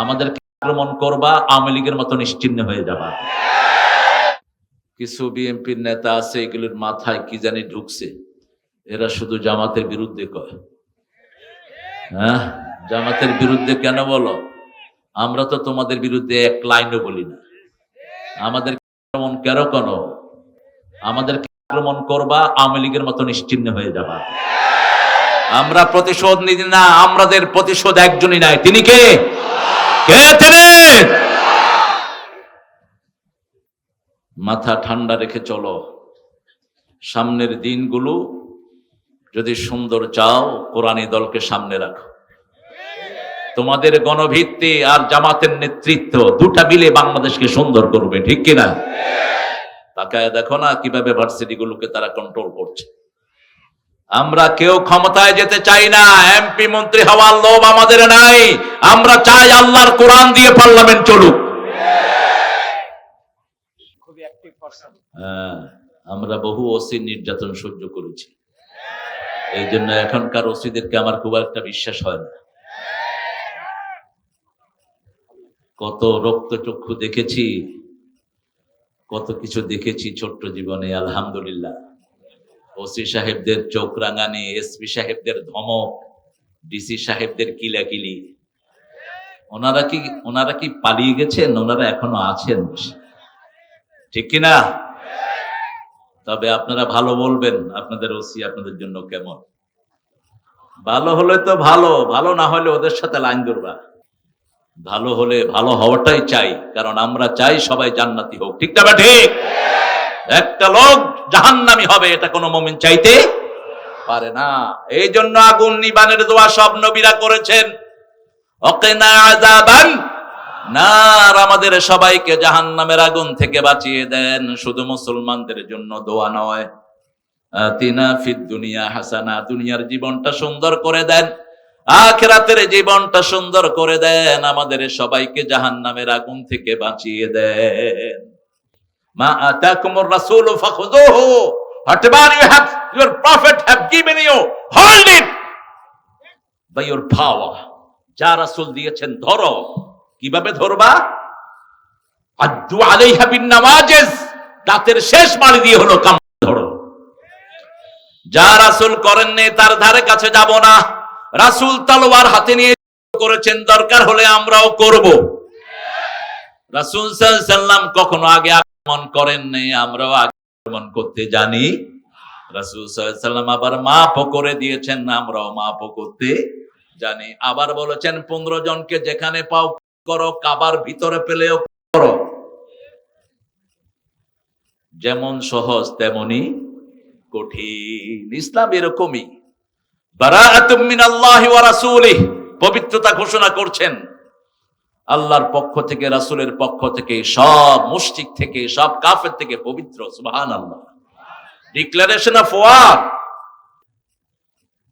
আমাদেরকে আক্রমণ করবা, আওয়ামী লীগের মতো নিশ্চিহ্ন হয়ে যাবা। কিছু বিএনপির নেতা আছে, এগুলোর মাথায় কি জানি ঢুকছে, এরা শুধু জামাতের বিরুদ্ধে কয়। হ্যাঁ, জামাতের বিরুদ্ধে কেন বলো? আমরা তো তোমাদের বিরুদ্ধে এক লাইনও বলি না। আমাদের আক্রমণ কেন আমাদেরকে আক্রমণ করবা, আওয়ামী লীগের মতো নিশ্চিহ্ন হয়ে যাবা। আমরা প্রতিশোধ নিই না, আমাদের প্রতিশোধ একজনই নাই। তিনি কে? তিনি। মাথা ঠান্ডা রেখে চলো। সামনের দিনগুলো যদি সুন্দর চাও, কোরআনী দলকে সামনে রাখো। তোমাদের গণভিত্তি আর জামাতের নেতৃত্ব দুটা মিলে বাংলাদেশকে সুন্দর করবে, ঠিক কিনা? তাকায় দেখো না কিভাবে ভার্সিটি গুলোকে তারা কন্ট্রোল করছে। আমরা কেউ ক্ষমতায় যেতে চাই না, এমপি মন্ত্রী হওয়ার লোভ আমাদের নাই। আমরা চাই আল্লাহর কোরআন দিয়ে পার্লামেন্ট চলুক। আমরা বহু ওসির নির্যাতন সহ্য করেছি, এই জন্য এখনকার ওসিদেরকে আমার খুব একটা বিশ্বাস হয় না। কত রক্তচক্ষু দেখেছি, কত কিছু দেখেছি ছোট্ট জীবনে। আলহামদুলিল্লাহ, ওসি সাহেবদের চোখ রাঙানি, এসপি সাহেবদের ধমক, ডিসি সাহেবদের কিলাকিলি। ওনারা কি পালিয়ে গেছেন? ওনারা এখনো আছেন, ঠিক কিনা? তবে আপনারা ভালো বলবেন আপনাদের ওসি আপনাদের জন্য কেমন। ভালো হলে তো ভালো, ভালো না হলে ওদের সাথে লাইন ধরবা। ভালো হলে ভালো হওয়াটাই চাই, কারণ আমরা চাই সবাই জান্নাতি হোক, ঠিক না? ঠিক। একটা লোক জাহান্নামী হবে এটা কোনো মুমিন চাইতে পারে না। এই জন্য আগুন নিবানের দোয়া সব নবীরা করেছেন। ওয়াকিনা আযাবান নার, আমাদের সবাইকে জাহান্নামের আগুন থেকে বাঁচিয়ে দেন। শুধু মুসলমানদের জন্য দোয়া নয়, আতিনা ফিদ দুনিয়া হাসানা, দুনিয়ার জীবনটা সুন্দর করে দেন, আখিরাতের জীবনটা সুন্দর করে দেন, আমাদের সবাইকে জাহান্নামের আগুন থেকে বাঁচিয়ে দেন। মা আতাকুমুর রাসূলু ফাখুযুহু, whatever your prophet have given you, hold it by your power. যা রাসূল দিয়েছেন ধরো। কিভাবে ধরবা? আদ্দু আলাইহা বিন নাওয়াজিজ, দাঁতের শেষ মারি দিয়ে হলো কাম ধরো। যা রাসূল করেননি তার ধারে কাছে যাব না। রাসূল তলোয়ার হাতে নিয়ে করেছেন, দরকার হলে আমরাও করব। রাসূল সাল্লাল্লাহু আলাইহি সাল্লাম কখনো আগে আক্রমণ করেননি, আমরাও আক্রমণ করতে জানি। রাসূল সাল্লাল্লাহু আলাইহি সাল্লাম আবার মাফও করে দিয়েছেন, আমরাও মাফও করতে জানি। আবার বলেছেন 15 জনকে যেখানে পাও করো, কাবার ভিতরে পেলেও করো। যেমন সহজ তেমনি কঠিন। ইসলাম এরকমই। বারাআতুম মিনাল্লাহি ওয়া রাসূলিহি, পবিত্রতা ঘোষণা করছেন আল্লাহর পক্ষ থেকে, রাসূলের পক্ষ থেকে, সব মুশরিক থেকে, সব কাফের থেকে পবিত্র। সুবহানাল্লাহ, ডিক্লারেশন অফ ওয়ার।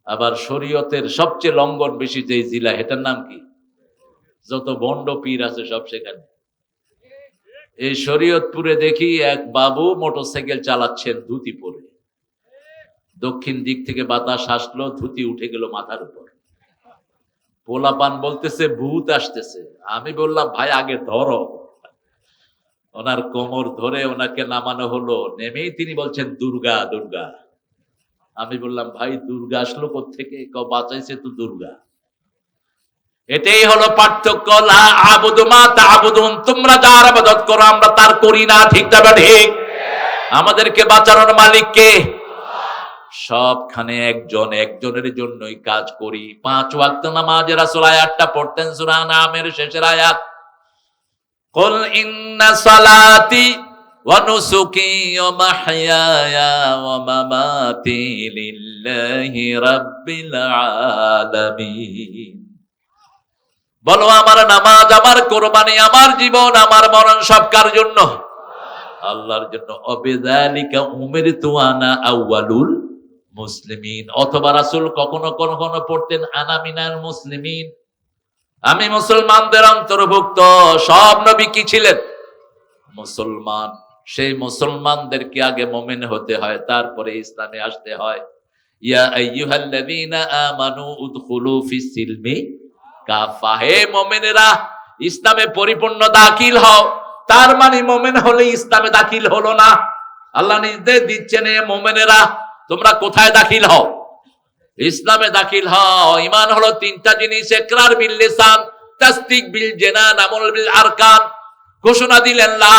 আবার শরীয়তের সবচেয়ে লঙ্ঘন বেশি যে জিলা, এটার নাম কি? যত বন্ড পীর আছে সব সেখানে। এই শরীয়তপুরে দেখি এক বাবু মোটরসাইকেল চালাচ্ছেন ধুতি পরে, দক্ষিণ দিক থেকে বাতাস আসলো, ধুতি উঠে গেল মাথার উপর। পোলাপান বলতেছে ভূত আসতেছে। আমি বললাম ভাই আগে ধরো। ওনার কোমর ধরে ওনাকে নামানো হলো, নেমেই তিনি বলছেন দুর্গা দুর্গা। আমি বললাম ভাই দুর্গা আসলো কোত্থেকে? বাঁচাইছে তো দুর্গা। এটাই হলো পার্থক্য। লা আবুদু মা তা'বুদুন, তোমরা যার ইবাদত করো আমরা তার করি না, ঠিক না? ঠিক। আমাদেরকে বাঁচানোর মালিক কে? সবখানে একজন, একজনের জন্যই কাজ করি। 5 ওয়াক্ত নামাজে রাসূল আয়াতটা পড়তেন, সূরা নামের শেষের আয়াত, কুল ইন্না সালাতি ওয়া নুসুকি ওয়া মাহইয়ায়া ওয়া মামাতি লিল্লাহি রাব্বিল আলামিন। বলো আমার নামাজ, আমার কোরবানি, আমার জীবন, আমার মরণ সব কার জন্য? আল্লাহর জন্য। অবিযালিকা উমিরতু আনা আউয়ালুল মুসলিমিন। অথবা রাসূল কখনো কখনো পড়তেন আনা মিনাল মুসলিমিন, আমি মুসলমানদের অন্তর্ভুক্ত। সব নবী কি ছিলেন? মুসলমান। সেই মুসলমানদেরকে আগে মুমিন হতে হয়, তারপরে ইসলামে আসতে হয়। ইয়া আইয়ুহাল্লাযীনা আমানু উদখুলু ফিস সিলমি কাফা, হে মুমিনেরা ইসলামে পরিপূর্ণ দাখিল হও, তার মানে মোমেন হলে ইসলামে দাখিল হলো না। আল্লাহ নির্দেশ দিচ্ছেন, এ মোমেনেরা তোমরা কোথায় দাখিল হও? ইসলামে দাখিল হও। ঈমান হলো তিনটা জিনিস, ইকরার বিল লিসান, তাসদিক বিল জানান, আমল বিল আরকান। ঘোষণা দিলেন লা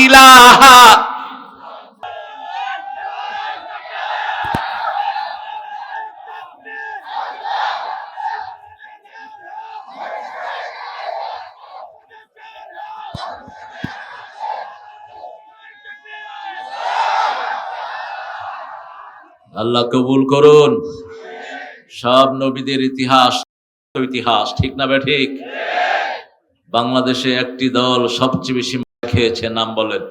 ইলাহা। আল্লাহ কবুল করুন। সব নবীদের ইতিহাস ইতিহাস, ঠিক না বে ঠিক? বাংলাদেশে একটি দল সবচেয়ে বেশি খেয়েছে, নাম বলেন।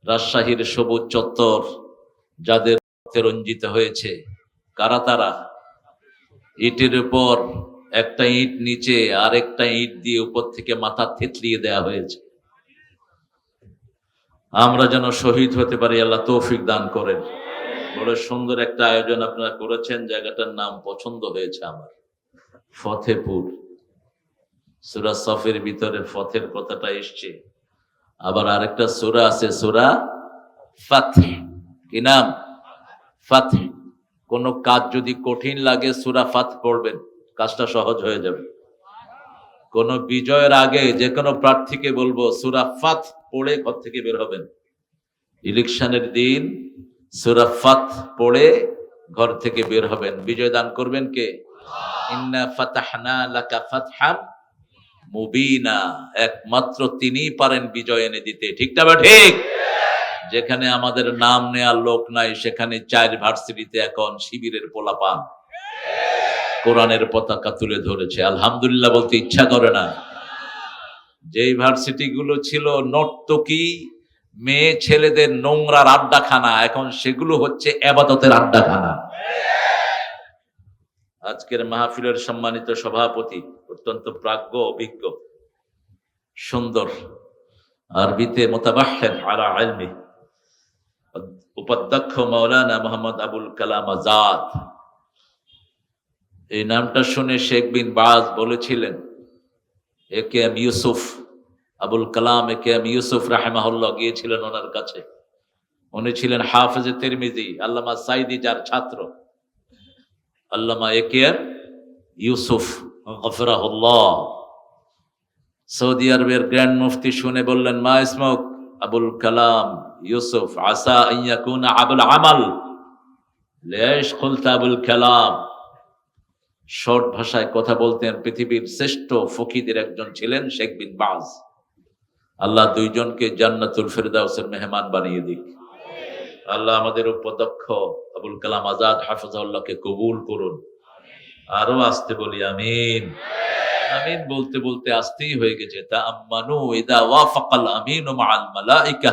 রাজশাহীর সবুজ চত্বর যাদের রক্তে রঞ্জিত হয়েছে, কারা তারা? ইটের উপর একটা ইট নিচে আরেকটা ইট দিয়ে উপর থেকে মাথা থেতলিয়ে দেয়া হয়েছে। আমরা যেন শহীদ হতে পারি, আল্লাহ তৌফিক দান করেন। বড় সুন্দর একটা আয়োজন আপনারা করেছেন, জায়গাটার নাম পছন্দ হয়েছে আমার, ফতেপুর। সূরা সফের ভিতরে ফতের কথাটা এসছে। আবার আরেকটা সূরা আছে, সূরা ফাতহ। কি নাম? ফাতহ। কোন কাজ যদি কঠিন লাগে সূরা ফাতহ পড়বেন, কাজটা সহজ হয়ে যাবে। কোন বিজয়ের আগে যে কোনো প্রার্থীকে বলবো সূরা ফাতহ পড়ে ঘর থেকে বের হবেন। ইলেকশনের দিন সূরা ফাতহ পড়ে ঘর থেকে বের হবেন। বিজয় দান করবেন কে? ইন্না ফাতাহনা লাকা ফাতহাম মুবিনা। একমাত্র তিনিই পারেন বিজয় এনে দিতে, ঠিক না বা ঠিক? যেখানে আমাদের নাম নেয়ার লোক নাই, সেখানে 4 ভার্সিটিতে এখন শিবিরের পোলাপান কোরআনের পতাকা তুলে ধরেছে। আলহামদুলিল্লাহ বলতে ইচ্ছা করে না। যেই ভার্সিটি গুলো ছিল নর্তকী মেয়ে ছেলেদের নোংরার আড্ডাখানা, এখন সেগুলো হচ্ছে ইবাদতের আড্ডাখানা। আজকের মাহফিলের সম্মানিত সভাপতি অত্যন্ত প্রাজ্ঞ, অভিজ্ঞ, সুন্দর, আরবিতে মুতাবাহহির আলা ইলমি, উপাধ্যক্ষ মাওলানা মোহাম্মদ আবুল কালাম আজাদ। এই নামটা শুনে শেখ বিন বাজ বলেছিলেন, এ কে এম ইউসুফ আবুল কালাম, এ কে এম ইউসুফ রাহিমাহুল্লাহ গিয়েছিলেন ওনার কাছে। উনি ছিলেন হাফেজে তিরমিজি, আল্লামা সাইদি যার ছাত্র। আল্লামা এ কে এম ইউসুফ গফরাহুল্লাহ, সৌদি আরবের গ্র্যান্ড মুফতি, শুনে বললেন, মা ইসমুক? আবুল কালাম ইউসুফ। আসা আন ইয়াকুনা আবুল আমাল, লেশ কুলতা আবুল কালাম। শর্ট ভাষায় কথা বলতেন। পৃথিবীর শ্রেষ্ঠ ফকিদের একজন ছিলেন শেখ বিন বাজ। আল্লাহ দুইজনকে জান্নাতুল ফেরদাউসের মেহমান বানিয়ে দিক। আল্লাহ আমাদের উপাধ্যক্ষ আবুল কালাম আজাদ হাফিজাহুল্লাহকে কবুল করুন। আরো আসতে বলি আমিন। আমিন বলতে বলতে আসতেই হয়ে গেছে। তাআম্মানু ইযা ওয়াফাকাল আমিনু মাআল মালাইকা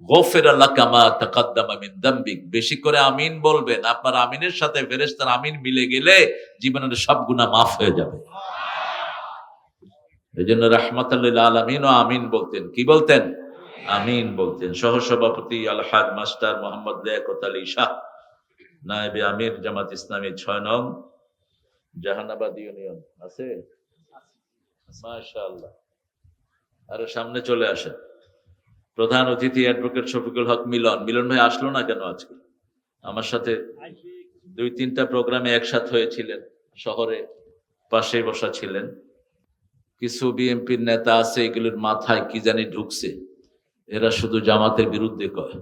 গফিরা লাকা মা তাকাদ্দামা মিন যামবিক। বেশি করে আমিন বলবেন, আপনার আমিনের সাথে ফেরেশতার আমিন মিলে গেলে জীবনের সব গুনাহ মাফ হয়ে যাবে। এজন্য রাহমাতাল লিল আলামিন আমিন বলতেন। কি বলতেন? আমিন বলতেন। সহসভাপতি আলহাজ মাস্টার মোহাম্মদ লিয়াকত আলী শাহ, নায়েবে আমির জামাত ইসলামী 6 নং জাহানাবাদ ইউনিয়ন আছে। মাশাআল্লাহ। আরো সামনে চলে আসেন। প্রধান অতিথি অ্যাডভোকেট শফিকুল হক মিলন। মিলন ভাই আসলো না কেন আজকে? আমার সাথে 2-3টা প্রোগ্রামে একসাথে হয়েছিলেন, শহরে পাশে বসা ছিলেন। কিছু বিএনপির নেতা আছে, এগুলোর মাথায় কি জানি ঢুকছে, এরা শুধু জামাতের বিরুদ্ধে কয়।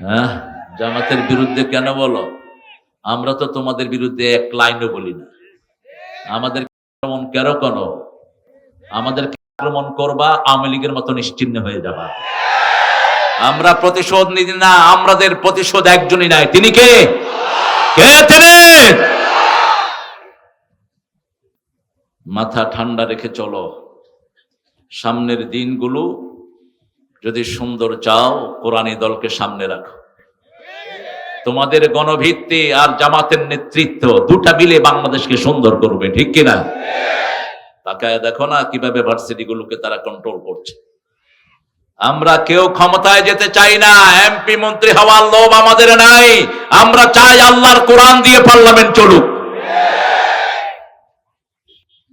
হ্যাঁ, জামাতের বিরুদ্ধে কেন বলো? আমরা তো তোমাদের বিরুদ্ধে এক লাইনও বলি না। আমাদের আক্রমণ কেন আমাদের আক্রমণ করবা, আওয়ামী লীগের মতো নিশ্চিহ্ন হয়ে যাবা। আমরা প্রতিশোধ নিই না, আমাদের প্রতিশোধ একজনই নাই। তিনি কে? তিনি। মাথা ঠান্ডা রেখে চলো। সামনের দিনগুলো যদি সুন্দর চাও, কোরআনী দলকে সামনে রাখো। তোমাদের গণভিত্তি আর জামাতের নেতৃত্ব দুটা মিলে বাংলাদেশকে সুন্দর করবে, ঠিক কিনা? তাকায় দেখো না কিভাবে ভার্সিটি গুলোকে তারা কন্ট্রোল করছে। আমরা কেউ ক্ষমতায় যেতে চাই না, এমপি মন্ত্রী হওয়ার লোভ আমাদের নাই। আমরা চাই আল্লাহর কোরআন দিয়ে পার্লামেন্ট চলুক।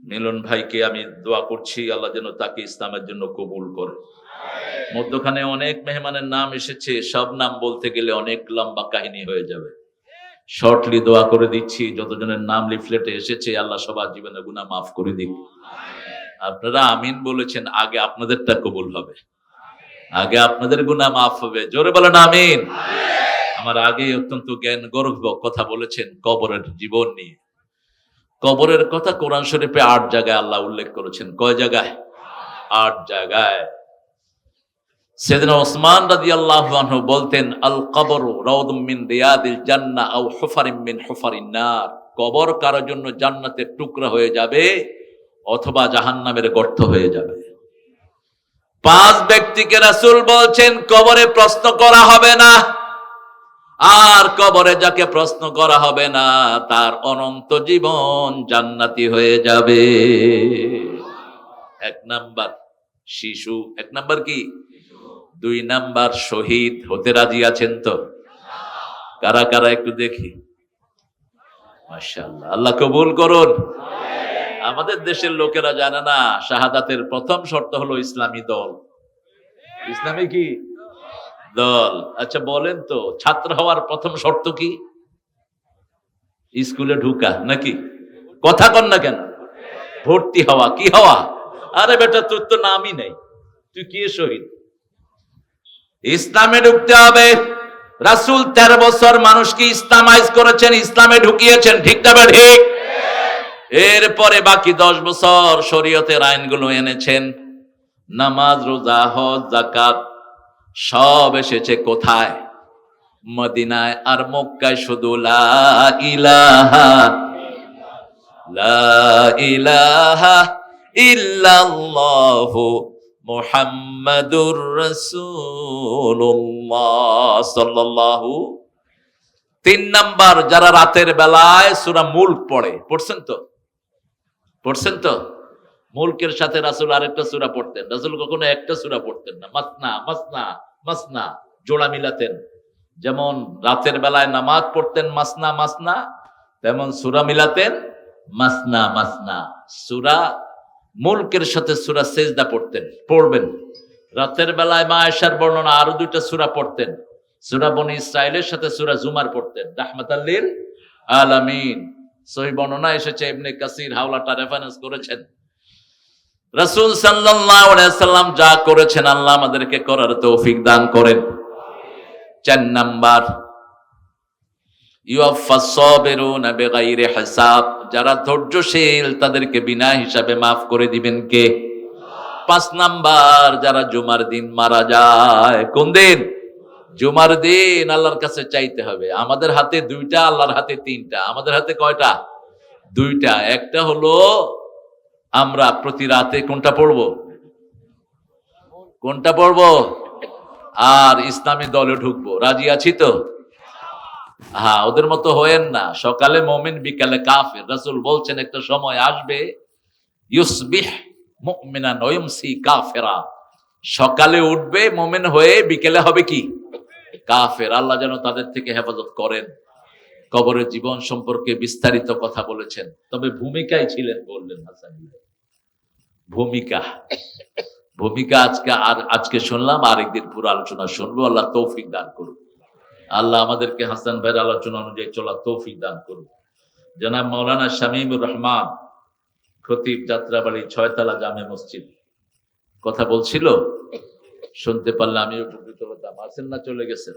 মিলন ভাইকে আমি দোয়া করছি আল্লাহ যেন তাকে ইসলামের জন্য কবুল করে। মধ্যখানে অনেক মেহমানের নাম এসেছে, সব নাম বলতে গেলে অনেক লম্বা কাহিনী হয়ে যাবে। শর্টলি দোয়া করে দিচ্ছি, যতজনের নাম লিফলেটে এসেছে আল্লাহ সবার জীবনে গুনাহ মাফ করে দিক। আপনারা আমিন বলেছেন, আগে আপনাদেরটা কবুল হবে, আগে আপনাদের গুনাহ মাফ হবে। জোরে বলেন আমিন। আমার আগে অত্যন্ত জ্ঞান গর্ভ কথা বলেছেন কবরের জীবন নিয়ে। কবরের কথা কোরআন শরীফে 8 জায়গায় আল্লাহ উল্লেখ করেছেন। কয় জায়গায়? 8 জায়গায়। সাইয়েদনা ওসমান রাদিয়াল্লাহু আনহু বলতেন, আল কবরু রাউদুম মিন রিয়াদিল জান্নাহ আও হুফারিম মিন হুফারিন নার। কবর কারোর জন্য জান্নাতের টুকরা হয়ে যাবে অথবা জাহান্নামের গর্ত হয়ে যাবে। 5 ব্যক্তিকে রাসূল বলছেন কবরে প্রশ্ন করা হবে না, আর কবরে যাকে প্রশ্ন করা হবে না তার অনন্ত জীবন জান্নাতি হয়ে যাবে। 1 নাম্বার শিশু, 1 নাম্বার কি? 2 নাম্বার শহীদ। হতে রাজি আছেন তো? কারা কারা একটু দেখি। মাশাআল্লাহ, আল্লাহ কবুল করুন। আমাদের দেশের লোকেরা জানে না শাহাদাতের প্রথম শর্ত হলো ইসলামী দল। ইসলামী কি দল? আচ্ছা বলেন তো, ছাত্র হওয়ার প্রথম শর্ত কি? স্কুলে ঢুকা নাকি? কথা কন না কেন? ভর্তি হওয়া। কি হওয়া? আরে বেটা তোর তো নামই নেই, তুই কি শহীদ? ইসলামে ঢুকতে হবে। রাসূল 13 বছর মানুষকে ইসলামাইজ করেছেন, ইসলামে ঢুকিয়েছেন, ঠিক না ঠিক? এরপরে বাকি 10 বছর শরীয়তের আইনগুলো এনেছেন। নামাজ, রোজা, হজ, যাকাত সব এসেছে কোথায়? মদিনায় আর মক্কায় শুধু লা ইলাহা ইল্লাল্লাহু মুহাম্মাদুর রাসূলুল্লাহ সাল্লাল্লাহু। 3 নাম্বার, যারা রাতের বেলায় সূরা মুলক পড়ে, পড়ছেন তো? পড়ছেন তো? মুলকের সাথে রাসূল আরেকটা সূরা পড়তেন। রাসূল কখনো একটা সূরা পড়তেন না, মাসনা মাসনা মাসনা জোড়া মিলাতেন। যেমন রাতের বেলায় নামাজ পড়তেন মাসনা মাসনা, তেমন সূরা মিলাতেন মাসনা মাসনা। সূরা মুলকের সাথে সূরা সেজদা পড়বেন। রাতের বেলায় মা আয়েশার বর্ণনা আরো 2টা সূরা পড়তেন। সূরা বনি ইসরাইলের সাথে সূরা জুমার পড়তেন, রাহমাতাল লিল আলামিন। সহিহ বর্ণনা এসেছে, ইবনে কাসির হাওলাটা রেফারেন্স করেছেন। রাসূল সাল্লাল্লাহু আলাইহি সাল্লাম যা করেছেন আল্লাহ আমাদেরকে করার তৌফিক দান করেন। 4 নাম্বার, ইউয়াফাস সাবিরুনা বিগাইরি হিসাব। যারা ধৈর্যশীল তাদেরকে বিনা হিসাবে maaf করে দিবেন কে? 5 নাম্বার, যারা জুমার দিন মারা যায়। কোন দিন? জুমার দিন। আল্লাহর কাছে চাইতে হবে। আমাদের হাতে 2টা, আল্লাহর হাতে 3টা। আমাদের হাতে কয়টা? 2টা। একটা হলো আমরা প্রতি রাতে কোনটা পড়বো? কোনটা পড়বো? আর ইসলামী দলে ঢুকবো। রাজি আছি তো? হ্যাঁ, ওদের মতো হয়েন না, সকালে মুমিন বিকালে কাফের। রাসূল বলছেন একটা সময় আসবে, ইউসবিহ মুমিনান ওয়া ইউমসি কাফিরা। সকালে উঠবে মুমিন হয়ে, বিকেলে হবে কি? কাফের। আল্লাহ যেন তাদের থেকে হেফাজত করেন। কবরের জীবন সম্পর্কে বিস্তারিত কথা বলেছেন, তবে ভূমিকায় ছিলেন বললেন হাসান ভাই। ভূমিকা আজকে শুনলাম, আরেকদিন পুরো আলোচনা শুনবো। আল্লাহ তৌফিক দান করুন। আল্লাহ আমাদেরকে হাসান ভাইয়ের আলোচনা অনুযায়ী চলার তৌফিক দান করুন। জনাব মাওলানা শামীমুর রহমান খতিব, যাত্রাবাড়ি 6 তলা জামে মসজিদ, কথা বলছিল, শুনতে পারলে আমিও উপকৃত হতাম। আছেন না? চলে গেছেন?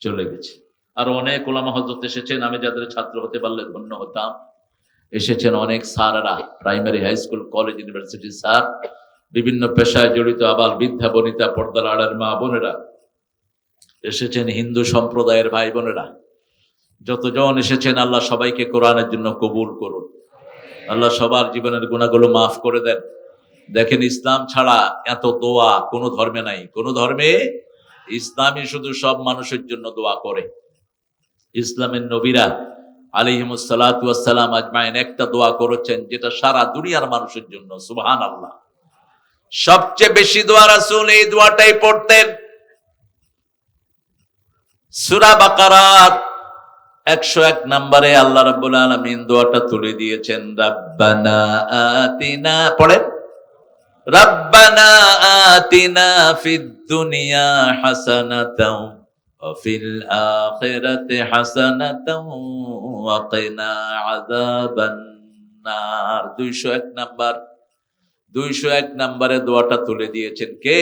চলে গেছে। আর অনেক ওলামা হযরত এসেছেন, আমি যাদের ছাত্র হতে পারলে ধন্য হতাম। এসেছেন অনেক স্যাররা, primary, high school, college, university sir, বিভিন্ন পেশায় জড়িত আবাল বৃদ্ধা বনিতা, পর্দার আড়ার মা বোনেরা এসেছেন, হিন্দু সম্প্রদায়ের ভাই বোনেরা, যতজন এসেছেন আল্লাহ সবাইকে কোরআনের জন্য কবুল করুন। আল্লাহ সবার জীবনের গুনাহগুলো মাফ করে দেন। দেখেন, ইসলাম ছাড়া এত দোয়া কোন ধর্মে নাই। কোন ধর্মে? ইসলামই শুধু সব মানুষের জন্য দোয়া করে। ইসলামের নবীরা আলাইহিমুস সালাতু ওয়াস সালাম আজমাইন একটা দোয়া করেছেন যেটা সারা দুনিয়ার মানুষের জন্য। সুবহানাল্লাহ। সবচেয়ে বেশি দোয়া রাসূল এই দোয়াটাই পড়তেন। সূরা বাকারার 101 নম্বরে আল্লাহ রাব্বুল আলামিন দোয়াটা তুলে দিয়েছেন, রাব্বানা আতিনা, পড়েন, রাব্বানা আতিনা ফিদ দুনিয়া হাসানাতাও ওয়া ফিল আখিরাতি হাসানাতাও ওয়া কিনা আযাবান নার। 201 নাম্বার, 201 নম্বরে দোয়াটা তুলে দিয়েছেন কে?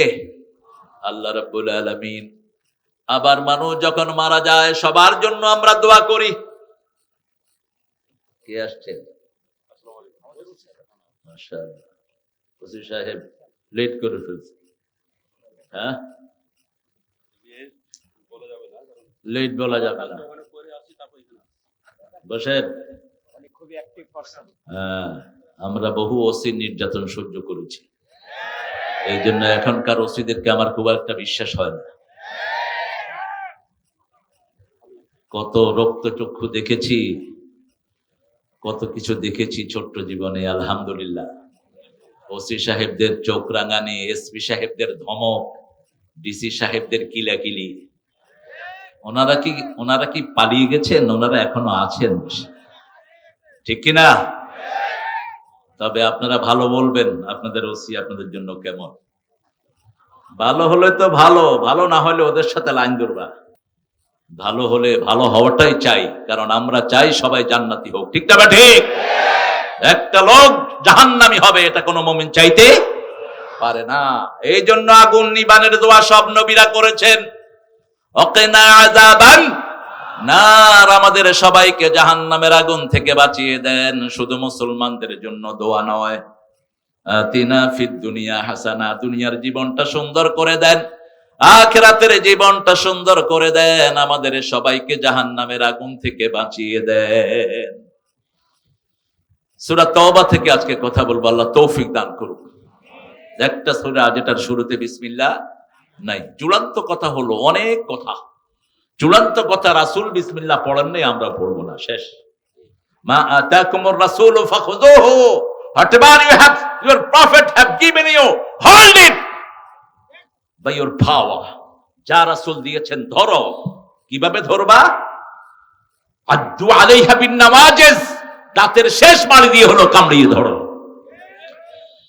আল্লাহ রাব্বুল আলামিন। আবার মানুষ যখন মারা যায় সবার জন্য আমরা দোয়া করি। কে আসছেন? মাশাআল্লাহ, ওসি সাহেব লেট করে ফেলছে। হ্যাঁ, লেট বলা যাবে না, বসেন। হ্যাঁ, আমরা বহু ওসির নির্যাতন সহ্য করেছি, এই জন্য এখনকার ওসিদেরকে আমার খুব একটা বিশ্বাস হয় না। কত রক্তচক্ষু দেখেছি, কত কিছু দেখেছি ছোট্ট জীবনে। আলহামদুলিল্লাহ, ওসি সাহেবদের চোখ রাঙানি, এসপি সাহেবদের ধমক, ডিসি সাহেবদের কিলাকিলি, ওনারা কি পালিয়ে গেছেন? ওনারা এখনো আছেন, ঠিক কিনা? তবে আপনারা ভালো বলবেন, আপনাদের ওসি আপনাদের জন্য কেমন। ভালো হলে তো ভালো, ভালো না হলে ওদের সাথে লাইন ধরবা। ভালো হলে ভালো হওয়াটাই চাই, কারণ আমরা চাই সবাই জান্নাতি হোক, ঠিক না? ঠিক। একটা লোক জাহান্নামী হবে এটা কোনো মুমিন চাইতে পারে না। এই জন্য আগুন নিবানের দোয়া সব নবীরা করেছেন, ওয়াকিনা আযাবান নার, আমাদের সবাইকে জাহান্নামের আগুন থেকে বাঁচিয়ে দেন। শুধু মুসলমানদের জন্য দোয়া নয়, আতিনা ফিদ দুনিয়া হাসানা, দুনিয়ার জীবনটা সুন্দর করে দেন, আখিরাতের জীবনটা সুন্দর করে দেন, আমাদের সবাইকে জাহান্নামের আগুন থেকে বাঁচিয়ে দেন। সূরা তওবা থেকে আজকে কথা বলবো, আল্লাহ তৌফিক দান করুক। একটা সূরা যেটার শুরুতে বিসমিল্লাহ নাই। চূড়ান্ত কথা হলো, অনেক কথা, চূড়ান্ত কথা রাসূল বিসমিল্লাহ পড়েন নাই, আমরা পড়বো না, শেষ। মা আতাকুমুর রাসূলু ফাখুযুহু, whatever your prophet have given you, hold it by your power. যা রাসূল দিয়েছেন ধরো। কিভাবে ধরবা? আদ্দু আলাইহা বিন নাওয়াজিজ, দাঁতের শেষ মাড়ি দিয়ে হলো কামড়িয়ে ধরো।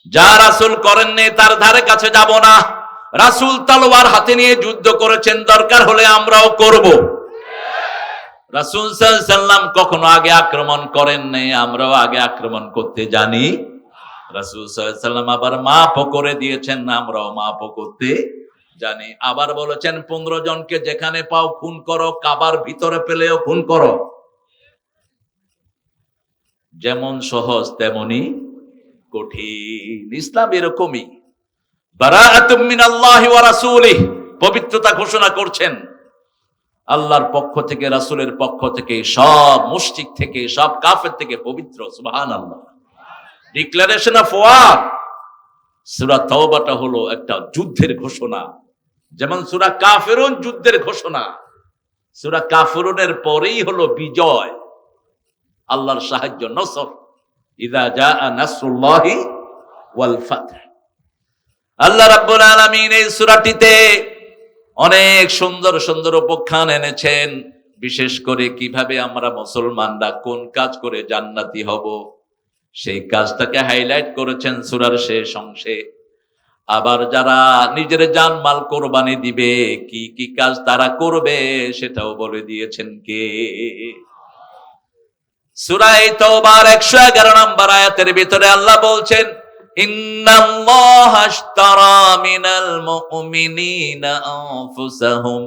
যা রাসূল করেননি তার ধারে কাছে যাব না। রাসূল তলোয়ার হাতে নিয়ে যুদ্ধ করেছেন, দরকার হলে আমরাও করব। রাসূল সাল্লাল্লাহু আলাইহি সাল্লাম কখনো আগে আক্রমণ করেন নাই, আমরাও আগে আক্রমণ করতে জানি। রাসূল সাল্লাল্লাহু আলাইহি সাল্লাম আবার মাফও করে দিয়েছেন, আমরাও মাফও করতে জানি। আবার বলেছেন 15 জনকে যেখানে পাও খুন করো, কাবার ভিতরে পেলেও খুন করো। যেমন সহজ তেমনি কঠিন। ইসলাম এরকমই। বারাআতুম মিনাল্লাহি ওয়া রাসূলিহি, পবিত্রতা ঘোষণা করছেন আল্লাহর পক্ষ থেকে, রাসূলের পক্ষ থেকে, সব মুশরিক থেকে, সব কাফের থেকে পবিত্র। সুবহানাল্লাহ। Declaration of war. সূরা তাওবাটা হলো একটা যুদ্ধের ঘোষণা, যেমন সূরা কাফিরুন যুদ্ধের ঘোষণা। সূরা কাফিরুনের পরেই হলো বিজয়, আল্লাহর সাহায্য, নসর। ইযা জাআ নাসরুল্লাহি ওয়াল ফাতহ। আল্লাহ রাব্বুল আলামিন এই সূরাটিতে অনেক সুন্দর সুন্দর উপাখ্যান এনেছেন, বিশেষ করে কিভাবে আমরা মুসলমানরা কোন কাজ করে জান্নাতি হব, সেই কাজটাকে হাইলাইট করেছেন সূরার শেষ অংশে। আবার যারা নিজের জানমাল কোরবানি দিবে, কি কি কাজ তারা করবে সেটাও বলে দিয়েছেন কে? সূরা তাওবার 111 নম্বর আয়াতের ভিতরে আল্লাহ বলছেন, ইন্নাল্লাহা আশতারা মিনাল মুমিনিনা আনফুসাহুম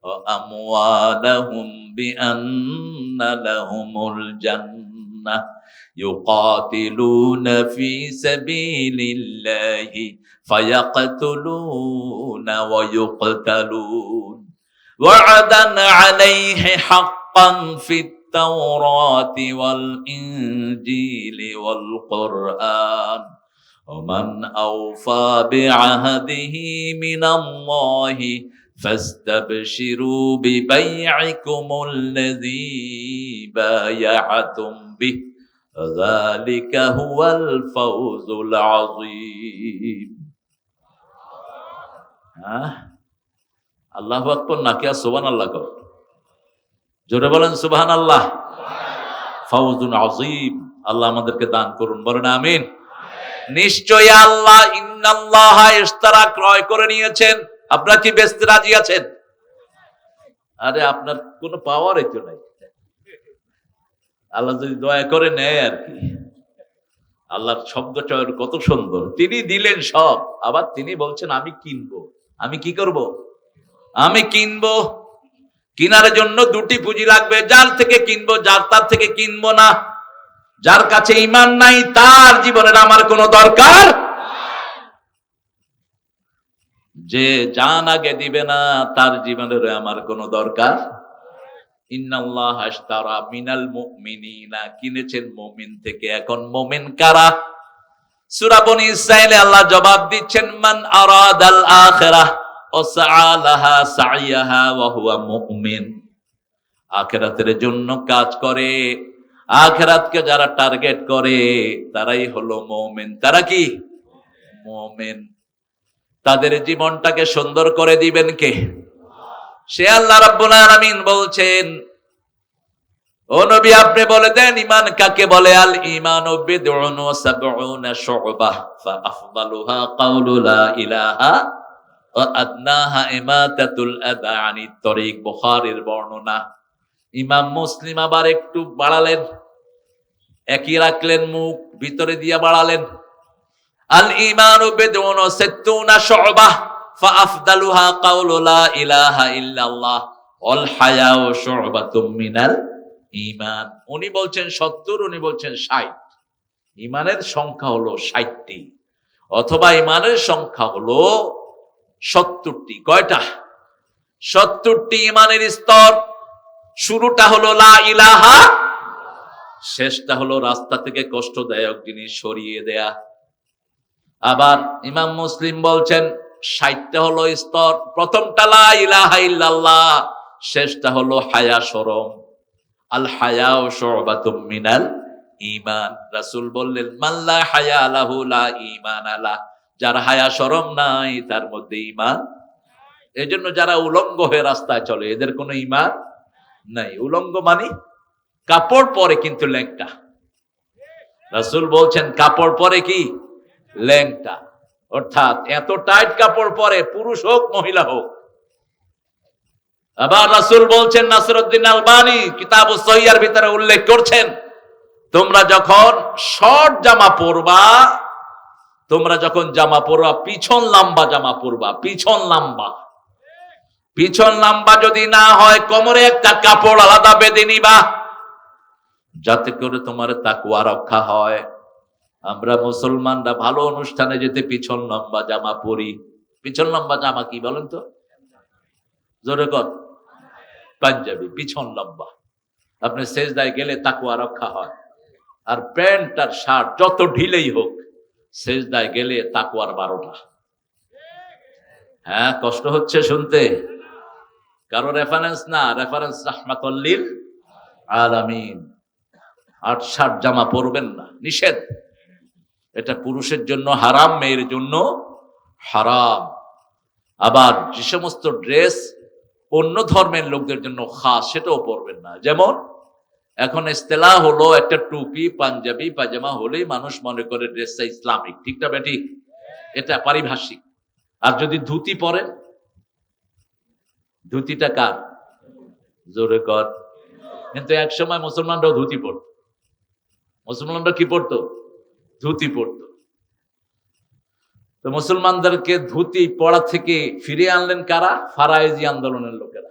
ওয়া আমওয়ালাহুম বিআন্না লাহুমুল জান্নাহ ইউকাতিলুনা ফি সাবিলিল্লাহি ফায়াকতুলুনা ওয়া ইউকতালুন ওয়া'দান আলাইহি হাক্কান ফিত التوراة والإنجيل والقرآن ومن أوفى بعهده من الله فاستبشروا ببيعكم الذي بايعتم به ذلك هو الفوز العظيم. الله أكبر. নাকি সুবহানাল্লাহ কর। জোরে বলেন সুবহানাল্লাহ। ফাওজুন আযীম। আল্লাহ আমাদেরকে দান করুন, বলেন আমিন। নিশ্চয়ই আল্লাহ ইন্নাল্লাহ ইশতারা ক্রয় করে নিয়েছেন। আপনারা কি বেচতে রাজি আছেন? আরে আপনার কোনো পাওয়ারই তো নাই। আল্লাহ যদি দয়া করে নেয় আর কি। আল্লাহর শব্দ চয়ন কত সুন্দর। তিনি দিলেন সব, আবার তিনি বলছেন আমি কিনবো। আমি কি করব? আমি কিনবো। কিনার জন্য দুটি পুঁজি লাগবে, যার থেকে কিনবো, যার তার থেকে কিনবো না। যার কাছে ঈমান নাই তার জীবনের আমার কোনো দরকার। যে জান আগে দিবে না তার জীবনের আমার কোনো দরকার। ইন্নাল্লাহ আশতারা মিনাল মুমিনিনা, কিনেছেন মুমিন থেকে। এখন মুমিন কারা? সূরা বনী ইসরাঈলে আল্লাহ জবাব দিচ্ছেন, মান আরাদাল আখিরাহ ওয়া সাআলাহা সাইয়াহা ওয়া হুয়া মুমিন। আখিরাতের জন্য কাজ করে, আখিরাতকে যারা টার্গেট করে তারাই হলো মুমিন। তারা কি? মুমিন। তাদের জীবনটাকে সুন্দর করে দিবেন কে? সে আল্লাহ রাব্বুল আলামিন বলছেন, ও নবী আপনি বলে দেন ঈমান কাকে বলে। আল ঈমানু বিদউন ওয়া সাবউনা শু'বাহ ফা আফদালুহা কাউলু লা ইলাহা ওয়া আদনাহা ইমাতাতুল আযা আনিত তরিক। বুখারীর বর্ণনা। ইমাম মুসলিম আবার একটু বাড়ালেন, একই রাখলেন, মুখ ভিতরে দিয়ে বাড়ালেন। আল ঈমানু বিদউন ওয়া সিত্তুনা শু'বাহ ফা আফদালুহা কাউলু লা ইলাহা ইল্লাল্লাহ ওয়াল হায়াউ শু'বাতুম মিনাল ঈমান। উনি বলছেন 70, উনি বলছেন 60। ঈমানের সংখ্যা হলো 60টি, অথবা ঈমানের সংখ্যা হলো 70টি। কয়টা? 70টি ঈমানের স্তর। শুরুটা হলো লা ইলাহা, শেষটা হলো রাস্তা থেকে কষ্টদায়ক জিনিস সরিয়ে দেয়া। আবার ইমাম মুসলিম বলছেন 60টা হলো স্তর। প্রথমটা লা ইলাহা ইল্লাল্লাহ, শেষটা হলো হায়া শরম। আল হায়াউ শু'বাতুম মিনাল ঈমান। রাসূল বললেন, মান লা হায়া লাহু লা ঈমান আলা। যার হায়া শরম নাই তার মধ্যে ঈমান। এজন্য যারা উলঙ্গ হয়ে রাস্তায় চলে এদের কোনো ঈমান নাই। উলঙ্গ মানে কাপড় পরে কিন্তু ল্যাংটা। রাসূল বলছেন কাপড় পরে কি? ল্যাংটা। অর্থাৎ এত টাইট কাপড় পরে, পুরুষ হোক মহিলা হোক। আবার রাসূল বলছেন, নাসিরউদ্দিন আলবানী কিতাবুস সহিহর ভিতরে উল্লেখ করছেন, তোমরা যখন শর্ট জামা পরবা, তোমরা যখন জামা পরবা পিছন লম্বা জামা পরবা। পিছন লম্বা, পিছন লম্বা যদি না হয় কোমরে একটা কাপড় আলাদা বেঁধে নিবা, যাতে করে তোমার তাকওয়া রক্ষা হয়। আমরা মুসলমানরা ভালো অনুষ্ঠানে যেতে পিছন লম্বা জামা পরি। পিছন লম্বা জামা কি বলেন তো? জোরে কর। পাঞ্জাবি, পিছন লম্বা। আপনি সেজদায় গেলে তাকওয়া রক্ষা হয়। আর প্যান্ট আর শার্ট যত ঢিলেই হোক, সেজদায় গেলে তাকওয়ার 12টা। হ্যাঁ, কষ্ট হচ্ছে শুনতে। কারো রেফারেন্স না, রেফারেন্স রাহমাতুল লিল আলামিন। 8-7 জামা পরবেন না, নিষেধ। এটা পুরুষের জন্য হারাম, মেয়ের জন্য হারাম। আবার যে সমস্ত ড্রেস অন্য ধর্মের লোকদের জন্য খাস, সেটাও পরবেন না। যেমন এখন ইস্তেলাহ হলো একটা টুপি, পাঞ্জাবি, পাজামা হলেই মানুষ মনে করে ড্রেসটা ইসলামিক। ঠিক না বেঠিক? এটা পারিভাষিক। আর যদি ধুতি পরেন, ধুতিটা কার? জোরে কর। কিন্তু এক সময় মুসলমানরাও ধুতি পরত। মুসলমানরা কি পরতো? ধুতি পরতো। তো মুসলমানদেরকে ধুতি পড়া থেকে ফিরিয়ে আনলেন কারা? ফারায়েজি আন্দোলনের লোকেরা।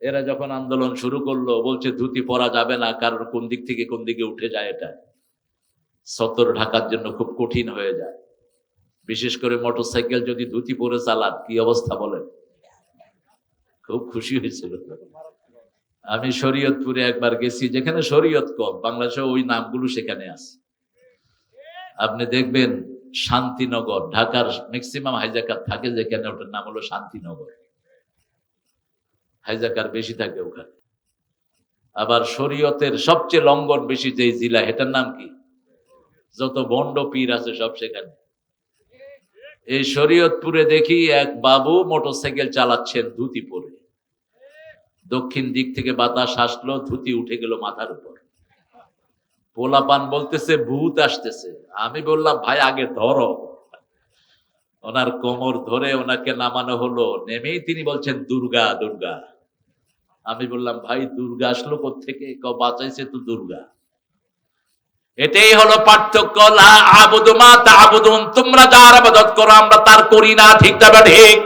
এরা যখন আন্দোলন শুরু করলো, বলছে ধুতি পরা যাবে না, কারণ কোন দিক থেকে কোন দিকে উঠে যায়, এটা সতর ঢাকার জন্য খুব কঠিন হয়ে যায়। বিশেষ করে মোটরসাইকেল যদি ধুতি পরে চালান, কি অবস্থা বলেন? খুব খুশি হয়েছিল। আমি শরীয়তপুরে একবার গেছি, যেখানে শরীয়ত কম, বাংলাদেশে ওই নামগুলো সেখানে আছে। আপনি দেখবেন শান্তিনগর, ঢাকার ম্যাক্সিমাম হাইজাকার থাকে যেখানে, ওটার নাম হলো শান্তিনগর। হাইজাকার বেশি থাকে ওখানে। আবার শরীয়তের সবচেয়ে লঙ্ঘন বেশি যে জেলা, এটার নাম কি? যত বন্ড পীর আছে সব সেখানে। এই শরীয়তপুরে দেখি এক বাবু মোটরসাইকেল চালাচ্ছেন ধুতি পরে। দক্ষিণ দিক থেকে বাতাস আসলো, ধুতি উঠে গেল মাথার উপর। পোলাপান বলতেছে ভূত আসতেছে। আমি বললাম ভাই আগে ধরো। ওনার কোমর ধরে ওনাকে নামানো হলো, নেমেই তিনি বলছেন দুর্গা দুর্গা। আমি বললাম ভাই দুর্গা আসলো কোত্থেকে? বাঁচাইছে তো দুর্গা। এটাই হলো পার্থক্য। লা আবুদু মা তা'বুদুন, তোমরা যার ইবাদত করো আমরা তার করি না, ঠিক না ঠিক?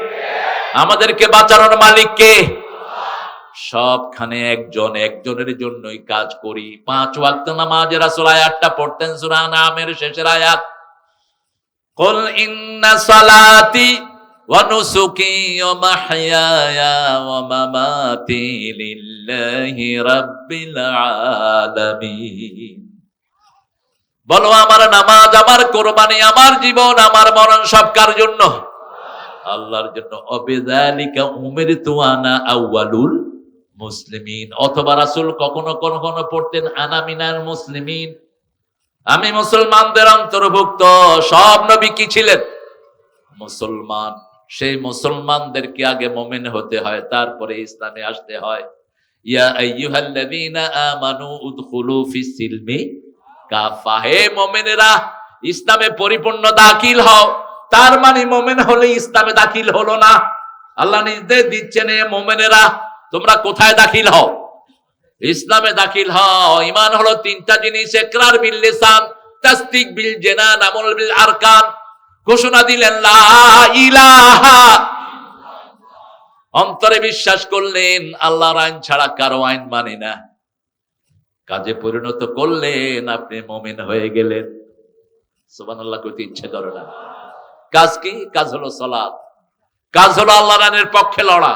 আমাদেরকে বাঁচানোর মালিক কে? সবখানে একজন, একজনের জন্যই কাজ করি। 5 ওয়াক্ত নামাজে রাসূল আয়াতটা পড়তেন সূরা নামের শেষের আয়াত, কুল ইন্না সালাতি ওয়া নুসুকি ওয়া মাহইয়ায়া ওয়া মামাতি লিল্লাহি রাব্বিল আলামিন। বলো আমার নামাজ, আমার কোরবানি, আমার জীবন, আমার মরণ সব কার জন্য? আল্লাহর জন্য। অবিযালিকা উমিরতু আনা আউয়ালুল মুসলিমিন। অথবা রাসূল কখনো কখনো পড়তেন আনা মিনাল মুসলিমিন, আমি মুসলমানদের অন্তর্ভুক্ত। সব নবী কি ছিলেন? মুসলমান। সেই মুসলমানদেরকে আগে মুমিন হতে হয়, তারপরে ইসলামে আসতে হয়। ইয়া আইয়ুহাল্লাযীনা আমানু উদখুলু ফিস সিলমি কাফা। হে মুমিনেরা, ইসলামে পরিপূর্ণ দাখিল হও। তার মানে মুমিন হলে ইসলামে দাখিল হলো না। আল্লাহ নির্দেশ দিচ্ছেন, হে মুমিনেরা তোমরা কোথায় দাখিল হও? ইসলামে দাখিল হও। ঈমান হলো 3টা জিনিস, ইকরার বিল লিসান, তাসদীক বিল জানান, আমল বিল আরকান। ঘোষণা দিলেন লা ইলাহা, অন্তরে বিশ্বাস করলেন আল্লাহর আইন ছাড়া কারো আইন মানি না, কাজে পরিণত করলেন, আপনি মুমিন হয়ে গেলেন। সুবহানাল্লাহ কইতে ইচ্ছে করে না। কাজ কি? কাজ হলো সালাত, কাজ হলো আল্লাহর আইনের পক্ষে লড়া।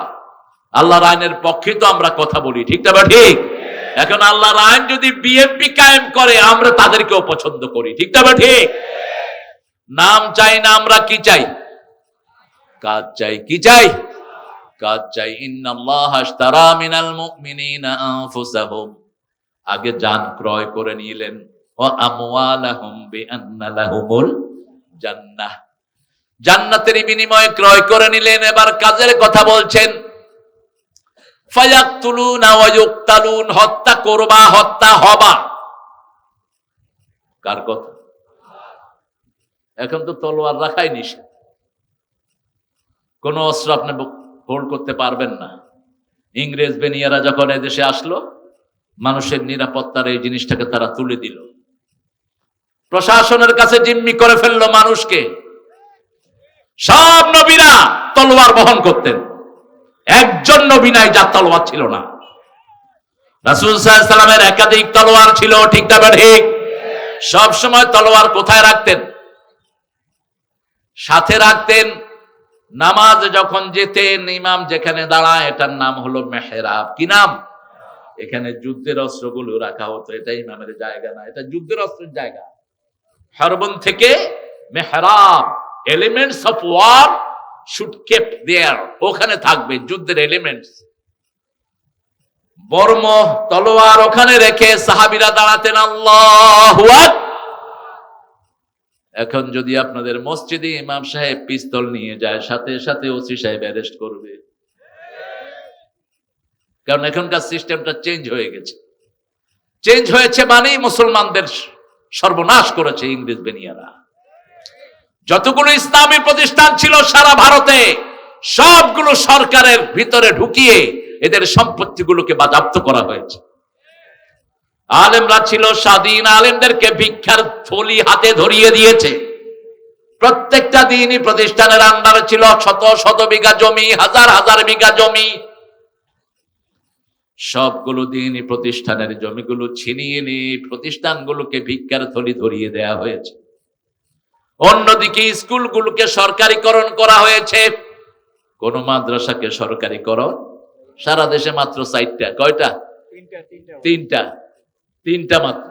আল্লাহর আইনের পক্ষে তো আমরা কথা বলি, ঠিক না ঠিক? এখন আল্লাহর আইন যদি বিএনপি কায়েম করে আমরা তাদেরকেও পছন্দ করি, ঠিক না ঠিক? নাম চাই না, আমরা কি চাই? কাজ চাই। কি চাই? কাজ চাই। ইন্নাল্লাহা আশতারা মিনাল মুমিনিনা আনফুসাহুম, আগে জান ক্রয় করে নিলেন, ওয়া আমওয়ালাহুম বিআন্না লাহুমুল জান্নাহ, জান্নাতের বিনিময়ে ক্রয় করে নিলেন। এবার কাজের কথা বলছেন, ফায়াকতুলুনা ওয়া ইউকতালুন, হত্যা করবা, হত্যা হবা। কার কথা? এখন তো তলোয়ার রাখাই নিষেধ, কোন অস্ত্র আপনি হোল্ড করতে পারবেন না। ইংরেজ বেনিয়ারা যখন এদেশে আসলো, মানুষের নিরাপত্তার এই জিনিসটাকে তারা তুলে দিল, প্রশাসনের কাছে জিম্মি করে ফেললো মানুষকে। সব নবীরা তলোয়ার বহন করতেন, একজন নবী নাই যার তলোয়ার ছিল না। রাসূল সাল্লাল্লাহু আলাইহি ওয়াসাল্লামের একাধিক তলোয়ার ছিল, ঠিক না ঠিক? সব সময় তলোয়ার কোথায় রাখতেন? সাথে রাখতেন। নামাজ যখন যেতেন, ইমাম যেখানে দাঁড়ায় এটার নাম হলো মেহরাব। কি নাম? এখানে যুদ্ধের অস্ত্রগুলো রাখা হতো। এটা ইমামের জায়গা না, এটা যুদ্ধের অস্ত্রের জায়গা। হরবন থেকে মেহরাব, elements of war should kept there, ওখানে থাকবে যুদ্ধের এলিমেন্টস। বর্ম, তলোয়ার ওখানে রেখে সাহাবীরা দাঁড়াতেন আল্লাহু আকবার। এখন যদি আপনাদের মসজিদে ইমাম সাহেব পিস্তল নিয়ে যায়, সাথে সাথে ওসি সাহেব অ্যারেস্ট করবে, কারণ এখনকার সিস্টেমটা চেঞ্জ হয়ে গেছে। চেঞ্জ হয়েছে মানেই মুসলমানদের সর্বনাশ করেছে ইংরেজ বেনিয়ারা। যতগুলো ইসলামী প্রতিষ্ঠান ছিল সারা ভারতে, সবগুলো সরকারের ভিতরে ঢুকিয়ে এদের সম্পত্তিগুলোকে বাজেয়াপ্ত করা হয়েছে। আলেমরা ছিল স্বাধীন, আলেমদেরকে ভিক্ষার থলি হাতে ধরিয়ে দিয়েছে। প্রত্যেকটা দিনই প্রতিষ্ঠানের আন্ডারে ছিল শত শত বিঘা জমি, হাজার হাজার বিঘা জমি। সবগুলো দিনই প্রতিষ্ঠানের জমিগুলো ছিনিয়ে নিয়ে প্রতিষ্ঠানগুলোকে ভিক্ষার থলি ধরিয়ে দেয়া হয়েছে। অন্যদিকে স্কুলগুলোকে সরকারিকরণ করা হয়েছে। কোন মাদ্রাসাকে সরকারিকরণ? সারা দেশে মাত্র 4টা। কয়টা? 3টা মাত্র।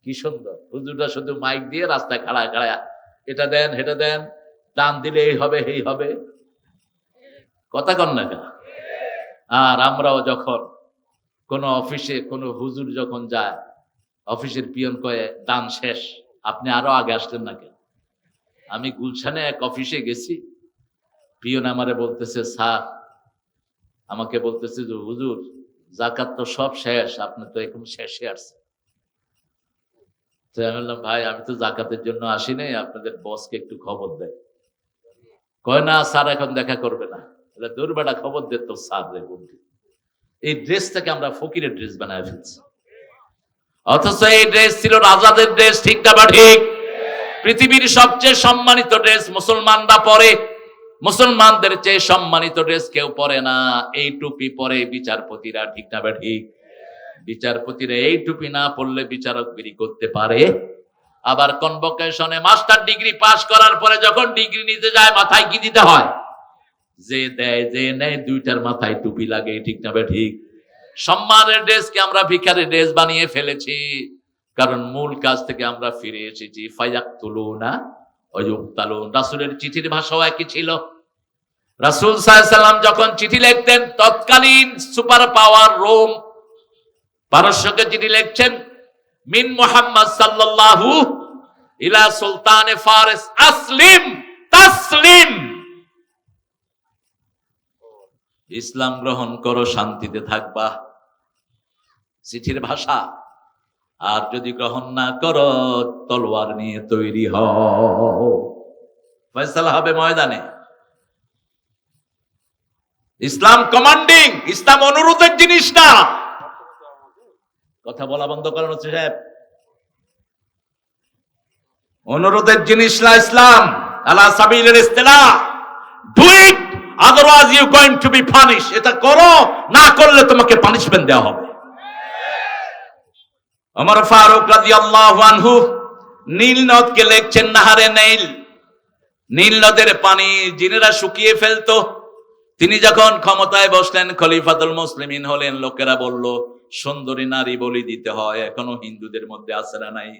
কি সুন্দর! হুজুররা শুধু মাইক দিয়ে রাস্তায় খাড়ায় খাড়ায় এটা দেন সেটা দেন, দান দিলে এই হবে এই হবে, কথা কন না কেন? আর আমরাও যখন কোন অফিসে কোন হুজুর যখন যায়, অফিসের পিয়ন কয়ে দান শেষ, আপনি আরো আগে আসলেন না কেন? আমি গুলশানে এক অফিসে গেছি, পিয়ন আমারে বলতেছে, স্যার আমাকে বলতেছে যে হুজুর জাকাত তো সব শেষ, আপনি তো এখন শেষে আসছে। তো আমি বললাম ভাই আমি তো জাকাতের জন্য আসি নাই, আপনাদের বসকে একটু খবর দেয়। কয় না স্যার এখন দেখা করবে না। দূর বেটা খবর দে তো স্যার রে বলতে। এই ড্রেসটাকে আমরা ফকিরের ড্রেস বানায় ফেলছি, অথচ এই ড্রেস ছিল রাজাদের ড্রেস। ঠিক না বা ঠিক? পৃথিবীর সবচেয়ে সম্মানিত ড্রেস মুসলমানরা পরে, মুসলমানদের চেয়ে সম্মানিত ড্রেস কেউ পরে না। এই টুপি পরে বিচারপতিরা। ঠিক না বা ঠিক? বিচারপতিরা এই টুপি না পড়লে বিচারকগিরি করতে পারে? আবার কনভোকেশনে মাস্টার ডিগ্রি পাস করার পরে যখন ডিগ্রি নিতে যায় মাথায় কি দিতে হয়? যে দেয় যে নেয় দুইটার মাথায় টুপি লাগে। ঠিক না বা ঠিক? সম্মানের ড্রেসকে আমরা ভিখারির ড্রেস বানিয়ে ফেলেছি, কারণ মূল কাজ থেকে আমরা ফিরে এসেছি। ফায়াকতুলুনা ওয়া ইউকতালুন। রাসূলের চিঠির ভাষাও একই ছিল। রাসূল সাল্লাল্লাহু আলাইহি সাল্লাম যখন চিঠি লিখতেন, তৎকালীন সুপার পাওয়ার রোম পারস্যকে চিঠি লিখছেন, মিন মুহাম্মদ সাল্লাল্লাহু ইলা সুলতানে ফারিস আসলিম তাসলিম। ইসলাম গ্রহণ করো, শান্তিতে থাকবা। চিঠির ভাষা। আর যদি গ্রহণ না করো তলোয়ার নিয়ে তৈরি হও, ফয়সালা হবে ময়দানে। ইসলাম কমান্ডিং, ইসলাম অনুরোধের জিনিস না। কথা বলা বন্ধ করেন হচ্ছে সাহেব। অনুরোধের জিনিস না ইসলাম। আলা সাবিলের ইস্তেলা। Do it otherwise you going to be punish. এটা করো, না করলে তোমাকে পানিশমেন্ট দেওয়া হবে। ওমর ফারুক রাদিয়াল্লাহু আনহু নীল নদকে লিখছেন নাহারে নীল। নীল নদের পানি জিনেরা শুকিয়ে ফেলতো। তিনি যখন ক্ষমতায় বসলেন, খলিফাতুল মুসলিমিন হলেন, লোকেরা বলল সুন্দরী নারী বলি দিতে হয়। এখনো হিন্দুদের মধ্যে আছে না নাই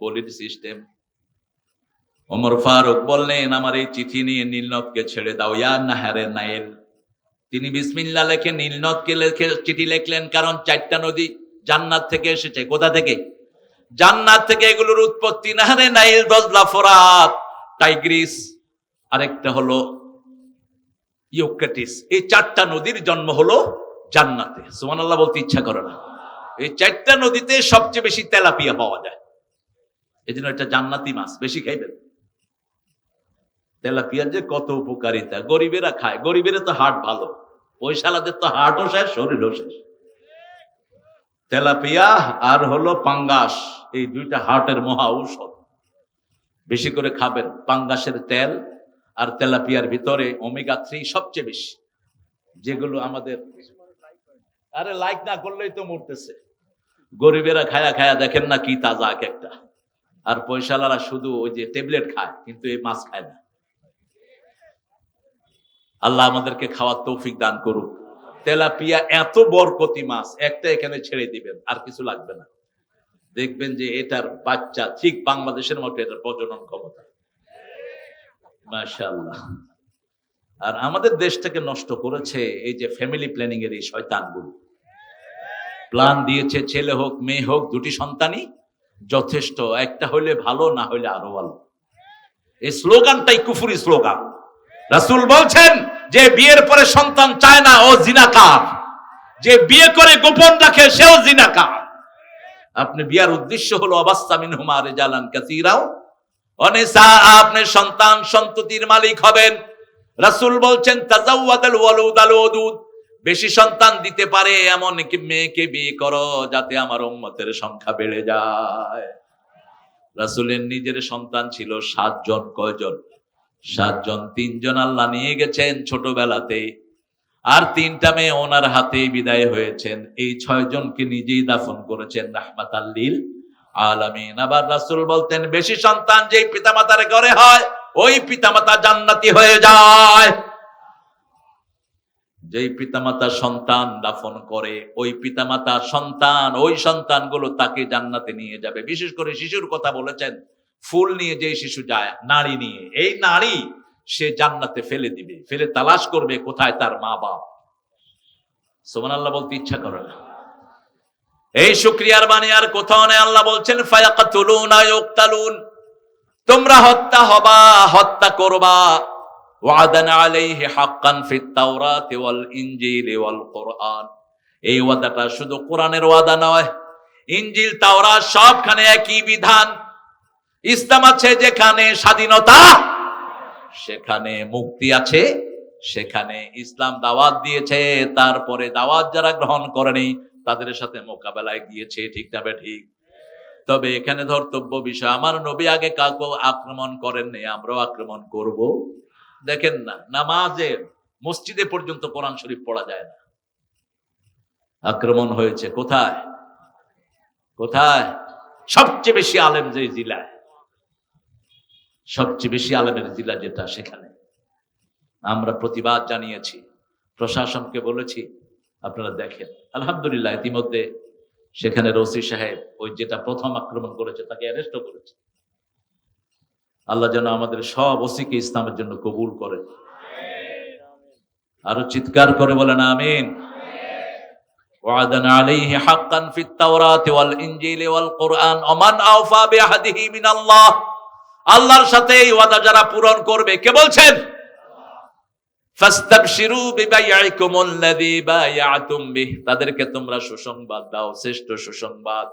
বলির সিস্টেম? ওমর ফারুক বললেন আমার এই চিঠি নিয়ে নীলনদকে ছেড়ে দাও। ইয়া নাহারে নাইল। তিনি বিসমিল্লাহ লিখে নীলনদকে লিখে চিঠি লিখলেন, কারণ 4টা নদী জান্নাত থেকে এসেছে। কোথা থেকে? জান্নাত থেকে এগুলোর উৎপত্তি। নাহারে নাইল, দজলা, ফোরাত, টাইগ্রিস, আরেকটা হলো ইউফ্রেটিস। এই 4টা নদীর জন্ম হলো জান্নাতে। সুবহানাল্লাহ বলতে ইচ্ছা করে না? এই 4টা নদীতে সবচেয়ে বেশি তেলাপিয়া পাওয়া যায়। এই জন্য এটা জান্নাতি মাছ, বেশি খাইবেন। তেলাপিয়ার যে কত উপকারিতা, গরিবেরা খায়। গরিবের তো হার্ট ভালো, পয়সালাদের তো হার্টও শেষ, শরীরও শেষ। তেলাপিয়া আর হলো পাঙ্গাস, এই 2টা হার্টের মহা ঔষধ। বেশি করে খাবেন। পাঙ্গাসের তেল আর তেলাপিয়ার ভিতরে ওমেগা 3 সবচেয়ে বেশি, যেগুলো আমাদের আরে লাইক না করলেই তো মরতেছে। গরিবেরা খায়া খায়া দেখেন না কি তাজা এক একটা। আর পয়সালারা শুধু ওই যে ট্যাবলেট খায়, কিন্তু এই মাছ খায় না। আল্লাহ আমাদেরকে খাওয়ার তৌফিক দান করুক। তেলাপিয়া এত বরকতি মাছ, একটা এখানে ছেড়ে দিবেন, আর কিছু লাগবে না। দেখবেন যে এটার বাচ্চা ঠিক বাংলাদেশের মতো এটার প্রজনন ক্ষমতা। মাশাআল্লাহ। আর আমাদের দেশটাকে নষ্ট করেছে এই যে ফ্যামিলি প্ল্যানিং এর এই শয়তানগুলো। প্ল্যান দিয়েছে ছেলে হোক মেয়ে হোক 2টি সন্তানই যথেষ্ট, একটা হইলে ভালো, না হইলে আরো ভালো। এই স্লোগানটাই কুফরি স্লোগান। রাসূল বলছেন যে বিয়ের পরে সন্তান চায় না ও জিনাকার, যে বিয়ে করে গোপন রাখে সেও জিনাকার। আপনি বিয়ার উদ্দেশ্য হলো অবাস্তা মিনহুমা রিজালান কাসীরা অনিসা, আপনি সন্তান সন্ততির মালিক হবেন। রাসূল বলছেন তাজাওয়াদাল ওয়ালুদ আল ওদুদ, বেশি সন্তান দিতে পারে এমন কি মেয়েকে বিয়ে করো যাতে আমার উম্মতের সংখ্যা বেড়ে যায়। রাসূলের নিজের সন্তান ছিল 7 জন। কয়জন? 7 জন। 3 জন আল্লাহ নিয়ে গেছেন ছোটবেলাতে, আর 3টা মেয়ে ওনার হাতেই বিদায় হয়েছেন। এই 6 জনকে নিজেই দাফন করেছেন রাহমাতাল লিল আলামিন। আবার রাসূল বলতেন বেশি সন্তান যেই পিতামাতার ঘরে হয় ওই পিতামাতা জান্নাতি হয়ে যায়। যেই পিতামাতা সন্তান দাফন করে ওই পিতামাতা সন্তান, ওই সন্তানগুলো তাকে জান্নাতে নিয়ে যাবে। বিশেষ করে শিশুর কথা বলেছেন, ফুল নিয়ে যে শিশু যায়, নারী নিয়ে, এই নারী সে জান্নাতে ফেলে দিবে, ফেলে তালাশ করবে কোথায় তার মা বাপ। সুবহানাল্লাহ বলতে ইচ্ছা করে না? এই শুকরিয়ার বাণী আর কোথাও নেই। আল্লাহ বলছেন ফায়াকাতুলুনা ইউকতালুন, তোমরা হত্যা হবা, হত্যা করবা। ওয়াদান আলাইহি হাক্কান ফিত তাওরাতি ওয়াল ইনজিলি ওয়াল কুরআন। এই ওয়াদাটা শুধু কোরআনের ওয়াদা নয়, ইনজিল তাওরাত সবখানে একই বিধান। ইসলাম আছে যেখানে স্বাধীনতা, সেখানে মুক্তি আছে, সেখানে ইসলাম দাওয়াত দিয়েছে, তারপরে দাওয়াত যারা গ্রহণ করেনি তাদের সাথে মোকাবেলায় গিয়েছে। ঠিক না ঠিক? তবে এখানে ধর্তব্য বিষয়, আমার নবী আগে কাউকে আক্রমণ করেননি, আমরাও আক্রমণ করব? দেখেন না, নামাজে মসজিদে পর্যন্ত কোরআন শরীফ পড়া যায় না। আক্রমণ হয়েছে কোথায়? কোথায়? সবচেয়ে বেশি আলেম যে জেলায়, সবচেয়ে বেশি আলেমের জেলা যেটা, সেখানে আমরা প্রতিবাদ জানিয়েছি, প্রশাসনকে বলেছি। আপনারা দেখেন আলহামদুলিল্লাহ ইতিমধ্যে সেখানে ওসি সাহেব ওই যেটা প্রথম আক্রমণ করেছে তাকে অ্যারেস্টও করেছে। আল্লাহ যেন আমাদের সব ওসিকে ইসলামের জন্য কবুল করেন। আরো চিৎকার করে বলেন আমিন। ওয়াদান আলাইহি হাক্কান ফিত তাওরাতি ওয়াল ইনজিলি ওয়াল কুরআন ওমান আওফা বিআহদিহি মিনাল্লাহ। আল্লাহর সাথে এই ওয়াদা যারা পূরণ করবে, কে বলছেন? ফাস্তাবশিরু বিবাইআকুমুল্লাযী বায়াতুম বিহ। তাদেরকে তোমরা সুসংবাদ দাও, শ্রেষ্ঠ সুসংবাদ,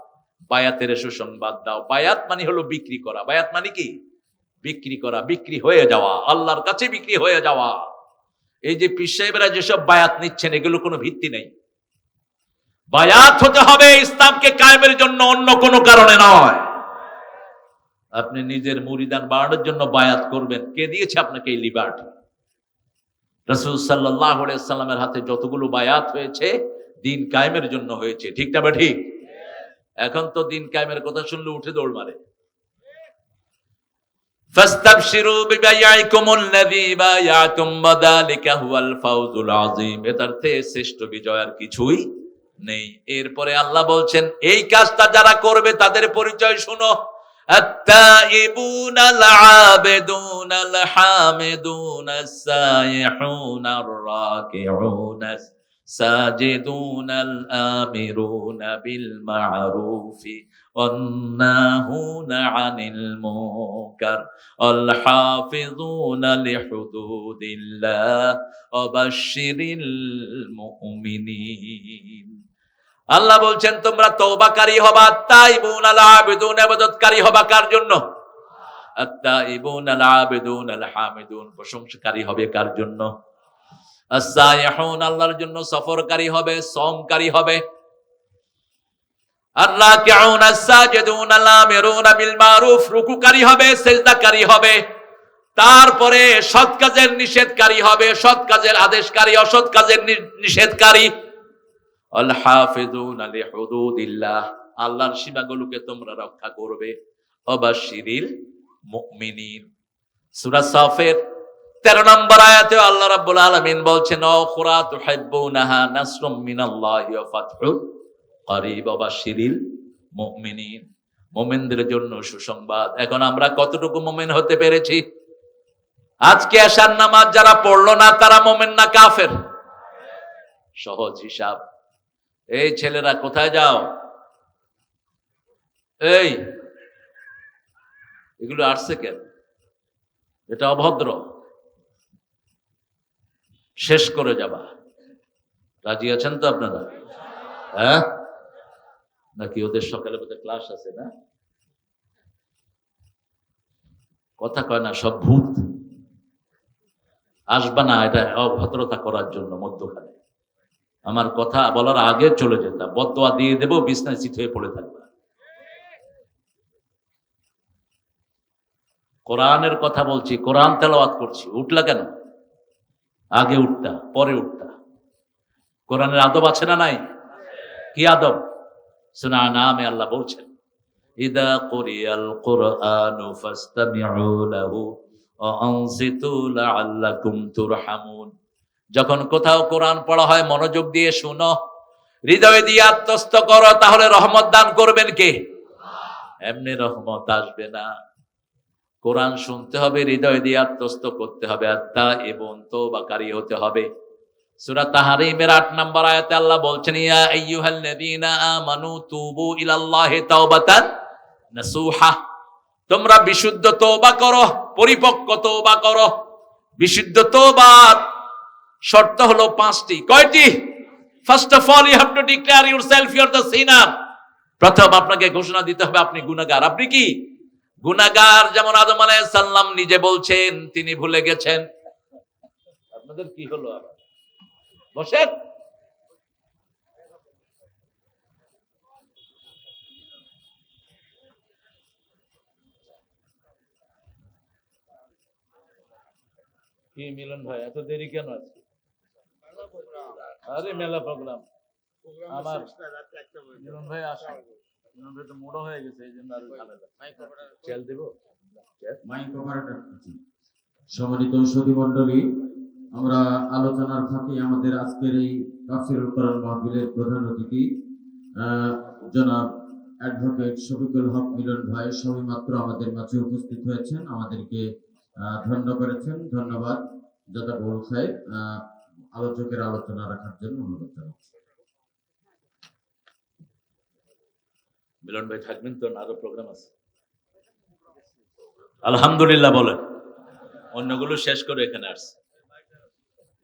বায়াতের সুসংবাদ দাও। বায়াত মানে হলো বিক্রি করা। বায়াত মানে কি? বিক্রি করা, বিক্রি হয়ে যাওয়া, আল্লাহর কাছে বিক্রি হয়ে যাওয়া। এই যে পীর সাহেবরা যেসব বায়াত নিচ্ছেন, এগুলো কোনো ভিত্তি নেই। বায়াত হতে হবে ইসলামকে কায়েমের জন্য, অন্য কোনো কারণে নয়। আপনি নিজের মুরিদান বাড়ানোর জন্য বায়াত করবেন, কে দিয়েছে আপনাকে এই লিবার্টি? রাসূল সাল্লাল্লাহু আলাইহি ওয়াসাল্লামের হাতে যতগুলো বায়াত হয়েছে দিন কায়েমের জন্য হয়েছে। ঠিক না ঠিক? এখন তো দিন কায়েমের কথা শুনলে উঠে দৌড় মারে। ফাস্তাবশিরু বিবাইআকুমুল্লাযী বায়াতুম ওয়াযালিকা হুয়াল ফাওজুল আযীম। এটার থেকে শ্রেষ্ঠ বিজয় আর কিছুই নেই। এরপরে আল্লাহ বলছেন এই কাজটা যারা করবে তাদের পরিচয় শুনো। التائبون العابدون الحامدون السائحون الراكعون الساجدون الآمرون بالمعروف والناهون عن المنكر والحافظون لحدود الله وبشر المؤمنين। আল্লাহ বলছেন তোমরা তওবাকারী হবা, তাইবুন আল আবিদুন, ইবাদতকারী হবা কার জন্য? আত-তাইবুন আল আবিদুন আল হামিদুন, প্রশংসাকারী হবে কার জন্য? আস-সাইহুন, আল্লাহর জন্য সফরকারী হবে, সমকারী হবে। আর-রাকিউন আস-সাজিদুন আল আমিরুন বিল মারুফ, রুকুকারী হবে, সিজদাকারী হবে। তারপরে সৎ কাজের নিষেধকারী হবে, সৎ কাজের আদেশকারী, অসৎ কাজের নিষেধকারী। আল হাফিজুনা লিহুদুদিল্লাহ, আল্লাহর সীমাগুলোকে তোমরা রক্ষা করবে। ওয়াবাশশিরিল মুমিনিন। সূরা সাফের 13 নম্বর আয়াতে আল্লাহ রাব্বুল আলামিন বলছেন উখরা তুহিব্বুনাহা নাসরুম মিনাল্লাহি ওয়া ফাতহুন করিব ওয়াবাশশিরিল মুমিনিন। মুমিনদের জন্য সুসংবাদ। এখন আমরা কতটুকু মুমিন হতে পেরেছি? আজকে এশার নামাজ যারা পড়লো না তারা মুমিন না কাফের? সহজ হিসাব। এই ছেলেরা কোথায় যাও? এই এগুলো আসছে কেন? এটা অভদ্র, শেষ করে যাবা। রাজি আছেন তো আপনারা? হ্যাঁ, নাকি ওদের সকালে বোধহয় ক্লাস আছে না? কথা কয় না, সব ভূত। আসবা না, এটা অভদ্রতা করার জন্য মধ্যখানে। আমার কথা বলার আগে চলে যেতাম, বদদোয়া দিয়ে দেবো, বিছনায় চিত হয়ে পড়ে থাকবে। কোরআনের কথা বলছি, কোরআন তেলাওয়াত করছি, উঠলা কেন? আগে উঠতা, পরে উঠতা। কোরআনের আদব আছে না নাই? কি আদব? সূরা আনআমে আল্লাহ বলছেন ইদা কুরিয়াল কুরআনু ফাসতামিউ লাহু ওয়া আনসিতু লাআল্লাকুম তুরহামুন। যখন কোথাও কোরআন পড়া হয় মনোযোগ দিয়ে শুনো, হৃদয় দিয়ে আত্মস্থ করো, তাহলে রহমত দান করবেন কে? এমনি রহমত আসবে না। কোরআন শুনতে হবে, হৃদয় দিয়ে আত্মস্থ করতে হবে, আত-তাইবুন, তওবাকারী হতে হবে। সূরা তাহরীমের 8 নম্বর আয়াতে আল্লাহ বলছেন ইয়া আইয়ুহাল্লাযীনা আমানু তুবু ইলাল্লাহি তাওবাতান নাসুহা। তোমরা বিশুদ্ধ তওবা করো, পরিপক্ক তওবা করো। বিশুদ্ধ তওবার শর্ত হলো 5টি। কয়টি? First of all you have to declare yourself you are the sinner. প্রথম আপনাকে ঘোষণা দিতে হবে আপনি গুনাহগার। আপনি কি গুনাহগার? যেমন আদম আলাইহিস সালাম নিজে বলছেন তিনি ভুলে গেছেন। আপনাদের কি হলো? বসেন। কি মিলন ভাই এত দেরি কেন আছে? আরে মেলা প্রোগ্রাম আমার মিলন ভাই আসে। মিলন ভাই তো মোড়ো হয়ে গেছে এই জন্য আর চেল দেব মাইক অপারেটর। সম্মানিত সুধী মণ্ডলী, আমরা আলোচনার ফাঁকে আমাদের আজকের এই তাফসীরুল কোরআন মাহফিলের প্রধান অতিথি জনাব অ্যাডভোকেট শফিকুল হক মিলন ভাই সবেমাত্র আমাদের মাঝে উপস্থিত হয়েছেন, আমাদেরকে ধন্য করেছেন। ধন্যবাদ জাযাকাল্লাহু খাইর। আলোচকের আলোচনা রাখার জন্য অনুরোধ জানাচ্ছি। মিলন ভাই থাকবেন তো? আরো প্রোগ্রাম আছে? আলহামদুলিল্লাহ বলেন। অন্যগুলো শেষ করে এখানে আসছে,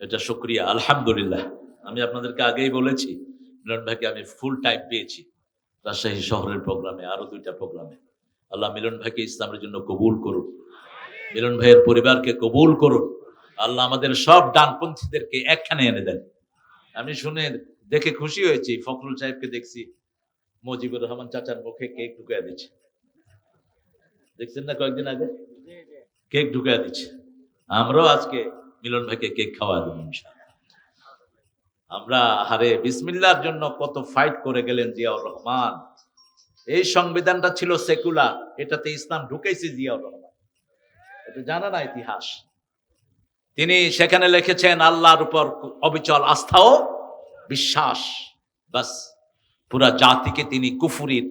এটা শুকরিয়া। আলহামদুলিল্লাহ। আমি আপনাদেরকে আগেই বলেছি মিলন ভাইকে আমি ফুল টাইম পেয়েছি রাজশাহী শহরের প্রোগ্রামে, আরো 2টা প্রোগ্রামে। আল্লাহ মিলন ভাইকে ইসলামের জন্য কবুল করুন, মিলন ভাইয়ের পরিবারকে কবুল করুন। আল্লাহ আমাদের সব ডানপন্থীদেরকে একখানে এনে দেন। আমি শুনে দেখে খুশি হয়েছি, ফখরুল সাহেবকে দেখছি মুজিবুর রহমান চাচার মুখে কেক ঢুকাইয়া দিচ্ছে। দেখছেন না কয়েকদিন আগে কেক ঢুকাইয়া দিচ্ছে। আমরাও আজকে মিলন ভাইকে কেক খাওয়া দেবো ইনশাআল্লাহ। আমরা হারে বিসমিল্লাহর জন্য কত ফাইট করে গেলেন জিয়াউর রহমান। এই সংবিধানটা ছিল সেকুলার, এটাতে ইসলাম ঢুকেছে জিয়াউর রহমান, এটা জানা না ইতিহাস। তিনি সেখানে লিখেছেন আল্লাহর উপর অবিচল আস্থা ও বিশ্বাস। বাস পুরা জাতিকে তিনি কুফরির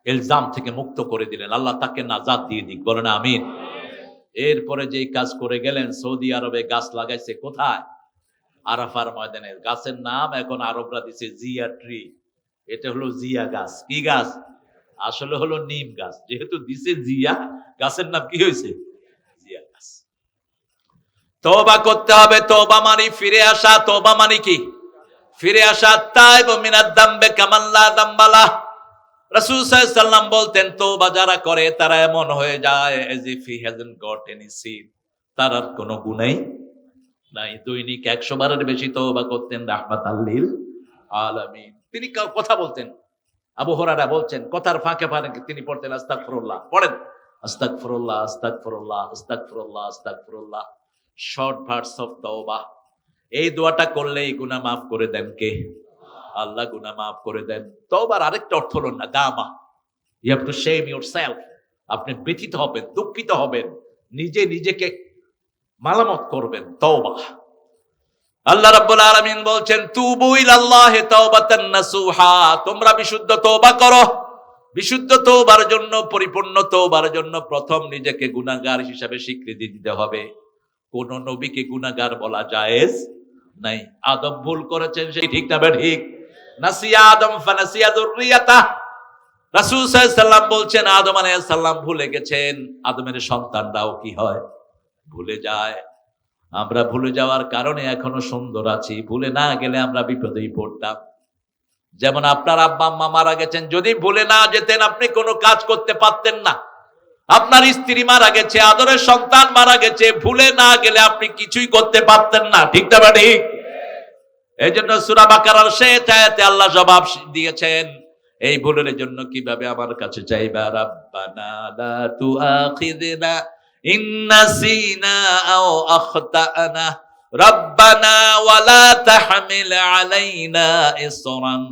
ইলজাম থেকে মুক্ত করে দিলেন। আল্লাহ তাকে নাজাত দিয়ে দিক, বলেন আমিন। এরপরে যে কাজ করে গেলেন, সৌদি আরবে গাছ লাগাইছে। কোথায়? আরাফার ময়দানে। গাছের নাম এখন আরবরা দিছে জিয়া ট্রি। এটা হলো জিয়া গাছ। কি গাছ? আসলে হলো নিম গাছ। যেহেতু দিছে জিয়া, গাছের নাম কি হয়েছে? জিয়া গাছ। তওবা করতে হবে। তওবা মানে ফিরে আসা। তওবা মানে কি? ফিরে আসা। তাইব মিনাদ দামবে কামান লা দামবালা। রাসূল সাল্লাল্লাহু আলাইহি ওয়াসাল্লাম বলতেন তওবা যারা করে তারা এমন হয়ে যায় as if he hasn't got any sin, তার আর কোনো গুনাহ নাই। দৈনিক 100 বারের বেশি তওবা করতেন রাহমাতাল লিল আলামিন। তিনি কথা বলতেন, আবু হুরায়রা বলছেন কথার ফাঁকে ফাঁকে তিনি পড়তেন আস্তাগফিরুল্লাহ। পড়েন আস্তাগফিরুল্লাহ আস্তাগফিরুল্লাহ আস্তাগফিরুল্লাহ আস্তাগফিরুল্লাহ। শর্ট ভার্স অফ তওবা। এই দোয়াটা করলেই গুনাহ মাফ করে দেন কে? আল্লাহ গুনাহ মাফ করে দেন। তওবার আরেকটা অর্থ হলো নাদামা। You have to shame yourself. আপনি ব্যথিত হবেন, দুঃখিত হবেন, নিজে নিজেকে মালামত করবেন। তওবা। আল্লাহ রাব্বুল আলামিন বলছেন তুবু ইলাল্লাহি তাওবাতান নাসুহা। তোমরা বিশুদ্ধ তওবা করো। বিশুদ্ধ তওবার জন্য, পরিপূর্ণ তওবার জন্য প্রথম নিজেকে গুনাহগার হিসেবে স্বীকৃতি দিতে হবে। কোন নবীকে গুনাহগার বলা জায়েজ নাই। আদম ভুল করেছেন, সেই ঠিক না ঠিক? নাসিয়া আদম ফানাসিয়া যুররিয়াতা। রাসূল সাল্লাল্লাহু আলাইহি ওয়াসাল্লাম বলছেন আদম আলাইহিস সালাম ভুলে গেছেন, আদমের সন্তানরাও কি হয়? ভুলে যায়। আমরা ভুলে যাওয়ার কারণে এখনো সুন্দর আছি। ভুলে না গেলে আমরা বিপদেই পড়তাম। যেমন আপনার আব্বা আম্মা মারা গেছেন, যদি ভুলে না যেতেন আপনি কোনো কাজ করতে পারতেন না। আপনার স্ত্রী মারা গেছে, আদরের সন্তান মারা গেছে, ভুলে না গেলে আপনি কিছুই করতে পারতেন না। ঠিক না ঠিক? এই জন্য সূরা বাকারার শেষ আয়াতে আল্লাহ জবাব দিয়েছেন এই ভুলের জন্য কিভাবে আমার কাছে চাইবা। রাব্বানা লা তুআখিযনা ইন নাসিনা আও আখতানা রাব্বানা ওয়ালা তাহমিল আলাইনা ইসরান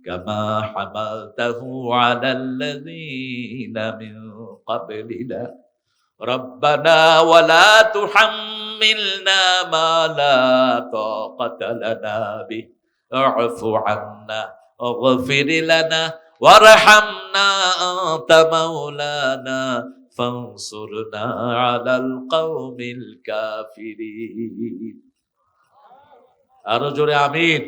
কামা হামালতাহু আলাল্লাযীনা মিন ক্বাবলিনা রাব্বানা ওয়ালা তুহাম্মিলনা মা লা তাকাতা লানা বিহি আ'ফু আন্না اغفر لنا وارحمنا أنت مولانا فانصرنا على القوم الكافرين। আরো জোরে আমিন।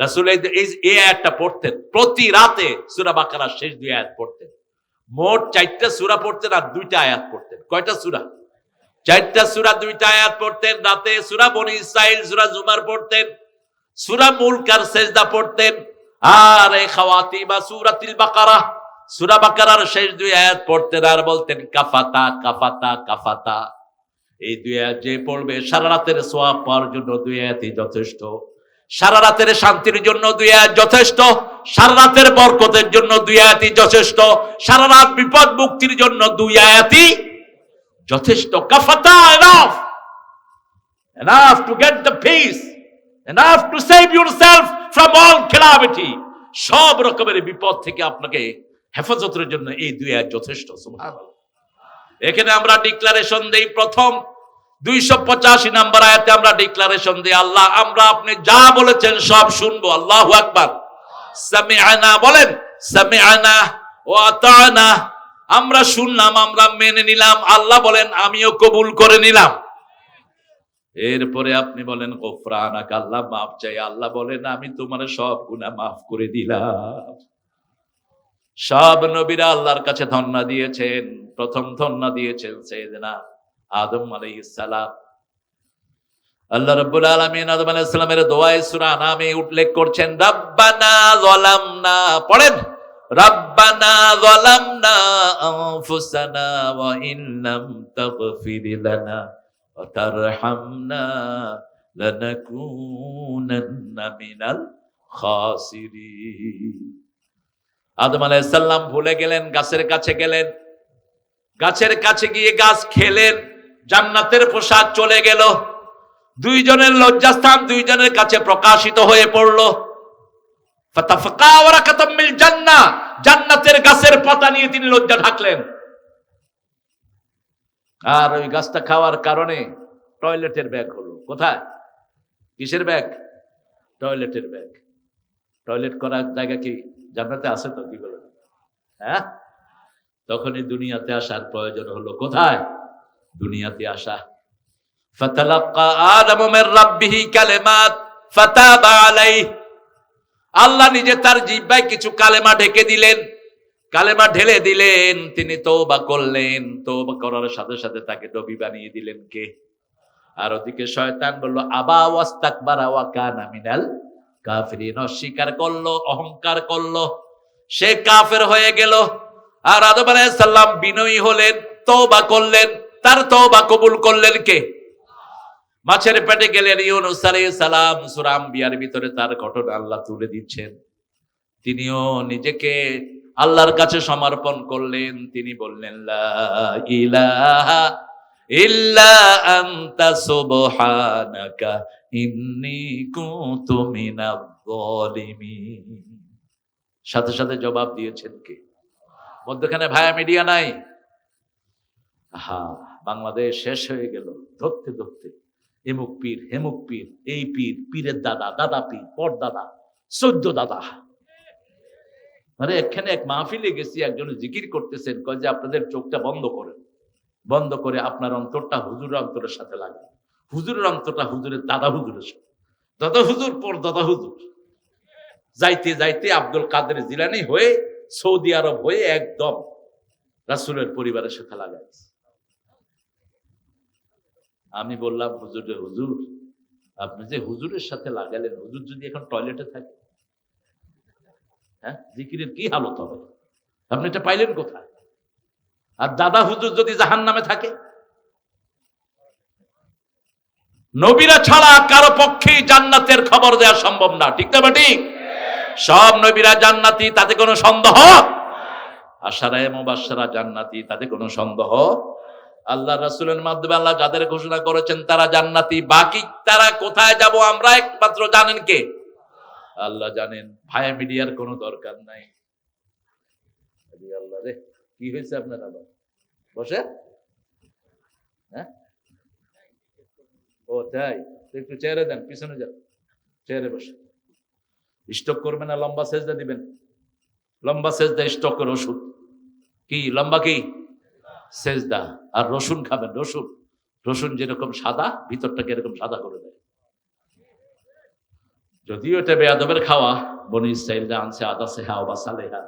রাসূল এই আয়াতটা পড়তেন প্রতি রাতে। সূরা বাকারার শেষ 2 আয়াত পড়তেন। মোট 4টা সূরা পড়তেন আর 2টা আয়াত পড়তেন। কয়টা সূরা? 4টা সূরা 2টা আয়াত পড়তেন, রাতে সূরা বনী ইসরাইল সূরা জুমার পড়তেন, সূরা মুলক আর সিজদা পড়তেন, আর এই খাওয়াতিম বা সূরাতুল বাকারা সূরা বাকারার শেষ 2 আয়াত পড়তেন আর বলতেন কাফাতা কাফাতা কাফাতা। এই 2 আয়াত যে পড়বে সারা রাতের সওয়াব পাওয়ার জন্য 2 আয়াতই যথেষ্ট, সারা রাতের শান্তির জন্য 2 আয়াত যথেষ্ট, সারা রাতের বরকতের জন্য 2 আয়াতই যথেষ্ট, সারা রাত বিপদ মুক্তির জন্য 2 আয়াতই যথেষ্ট। কাফাতা, enough to get the peace, enough to save yourself from all calamity, সব রকমের বিপদ থেকে আপনাকে হেফাজতের জন্য এই 2 আয়াত যথেষ্ট। সুবহানাল্লাহ। এখানে আমরা ডিক্লারেশন দেই, প্রথম 285 নম্বর আয়াতে আমরা ডিক্লারেশন দিই, আল্লাহ আমরা আপনি যা বলেছেন সব শুনবো। আল্লাহু আকবার। সামিআনা বলেন, সামিআনা ওয়া আতানা, আমরা শুনলাম, আমরা মেনে নিলাম। আল্লাহ বলেন আমিও কবুল করে নিলাম। এরপরে আপনি বলেন গফরানাক, আল্লাহ মাফ চাই। আল্লাহ বলেন আমি তোমার সব গুনাহ মাফ করে দিলাম। সব নবীরা আল্লাহর কাছে ধন্না দিয়েছেন। প্রথম ধন্না দিয়েছেন সাইয়েদনা আদম আলাইহিস সালাম। আল্লাহ রাব্বুল আলামিন আদম আলাইহিস সালামের দোয়ায়ে সূরা আনামে উল্লেখ করছেন, রাব্বানা যালামনা, পড়েন, রাব্বানা যালামনা আনফুসানা ওয়া ইল্লাম তাগফির লানা ওয়া তারহামনা লানাকুনান্না মিনাল খাসিরিন। আদম আলাইহিস সালাম ভুলে গেলেন, গাছের কাছে গেলেন, গাছের কাছে গিয়ে গাছ খেলেন, জান্নাতের পোশাক চলে গেল, 2 জনের লজ্জাস্থান 2 জনের কাছে প্রকাশিত হয়ে পড়ল। ফাতাফাকা ওয়ারাকাতাম মিল জান্নাহ, জান্নাতের গাছের পাতা নিয়ে তিনি লজ্জা ঢাকলেন। আর ওই গাছটা খাওয়ার কারণে টয়লেটের ব্যাগ হলো। কোথায়? কিসের ব্যাগ? টয়লেটের ব্যাগ। টয়লেট করার জায়গা কি জান্নাতে আছে? তো কি বলেন? হ্যাঁ, তখনই দুনিয়াতে আসার প্রয়োজন হলো। কোথায়? দুনিয়াতে আসা। ফাতালাক্কা আদমু মির রাব্বিহি কালিমাত ফাতাবা আলাইহি, আল্লাহ নিজে তার জিহ্বায় কিছু কালেমা ঢেকে দিলেন, কালেমা ঢেলে দিলেন, তিনি তওবা করলেন। তওবা করার সাথে সাথে তাকে নবী বানিয়ে দিলেন কে? আর ওদিকে শয়তান বলল আবা ওয়াস্তাকবারা ওয়া কানা মিনাল কাফিরিন, অস্বীকার করলো, অহংকার করলো, সে কাফের হয়ে গেল। আর আদম আলাইহিস সালাম বিনয়ী হলেন, তওবা করলেন, তার তওবা কবুল করলেন কে? মাছের পেটে গেলেন ইউনূস আলাইহিস সালাম। সূরা আম্বিয়ার ভিতরে তার ঘটনা আল্লাহ তুলে দিচ্ছেন। তিনিও নিজেকে আল্লাহর কাছে সমর্পণ করলেন। তিনি বললেন লা ইলাহা ইল্লা আনতা সুবহানাকা ইন্নী কুনতু মিনাজ জালিমিন। সাথে সাথে জবাব দিয়েছেন কে? মধ্যখানে ভায়া মিডিয়া নাই। বাংলাদেশ শেষ হয়ে গেল ধরতে ধরতে। এমুক পীর, হেমুক পীর, এই পীর, পীরের দাদা, দাদা পীর, পর দাদা, 14 দাদা। মানে এখানে এক মাহফিলে গেছি, একজন জিকির করতেছেন, কয় যে আপনাদের চোখটা বন্ধ করেন, বন্ধ করে আপনার অন্তরটা হুজুরের অন্তরের সাথে লাগান। হুজুরের অন্তরটা হুজুরের দাদা হুজুরের সাথে, দাদা হুজুর পর দাদা হুজুর। যাইতে যাইতে আব্দুল কাদের জিলানী হয়ে সৌদি আরব হয়ে একদম রাসূলের পরিবারের সাথে লাগাইছে। আমি বললাম হুজুর, হুজুর আপনি যে হুজুরের সাথে লাগালেন, হুজুর যদি এখন টয়লেটে থাকে, হ্যাঁ, জিকিরের কি হালত হবে? আপনি এটা পাইলেন কোথায়? আর দাদা হুজুর যদি জাহান্নামে থাকে? নবীরা ছাড়া কারো পক্ষেই জান্নাতের খবর দেওয়া সম্ভব না, ঠিক না ঠিক? সব নবীরা জান্নাতি, তাতে কোনো সন্দেহ। আশারায়ে মুবাশশারা জান্নাতি, তাতে কোনো সন্দেহ। আল্লাহ রাসূলের মাধ্যমে আল্লাহ যাদের ঘোষণা করেছেন তারা জান্নাতি। বাকি তারা কোথায় যাব আমরা একমাত্র জানেন কে? আল্লাহ জানেন। ভায়া মিডিয়ার কোনো দরকার নাই। আল্লাহ রে, কি হয়েছে আপনার? আবার বসে, হ্যাঁ, ও তাই, একটু চেয়ারে দেন, পিছনে যান, চেয়ারে বসে। স্টক করবেন না, লম্বা সেজদা দিবেন। লম্বা সেজদা স্টকের ওষুধ কি? লম্বা কি? সেজদা। আর রসুন খাবেন, রসুন। রসুন যেরকম সাদা, ভিতরটাকে এরকম সাদা করে দেয়। যদিও এটা বেয়াদবের খাওয়া, বনি ইসরাঈলরা আনছে আদা সেহা বা সালেহা,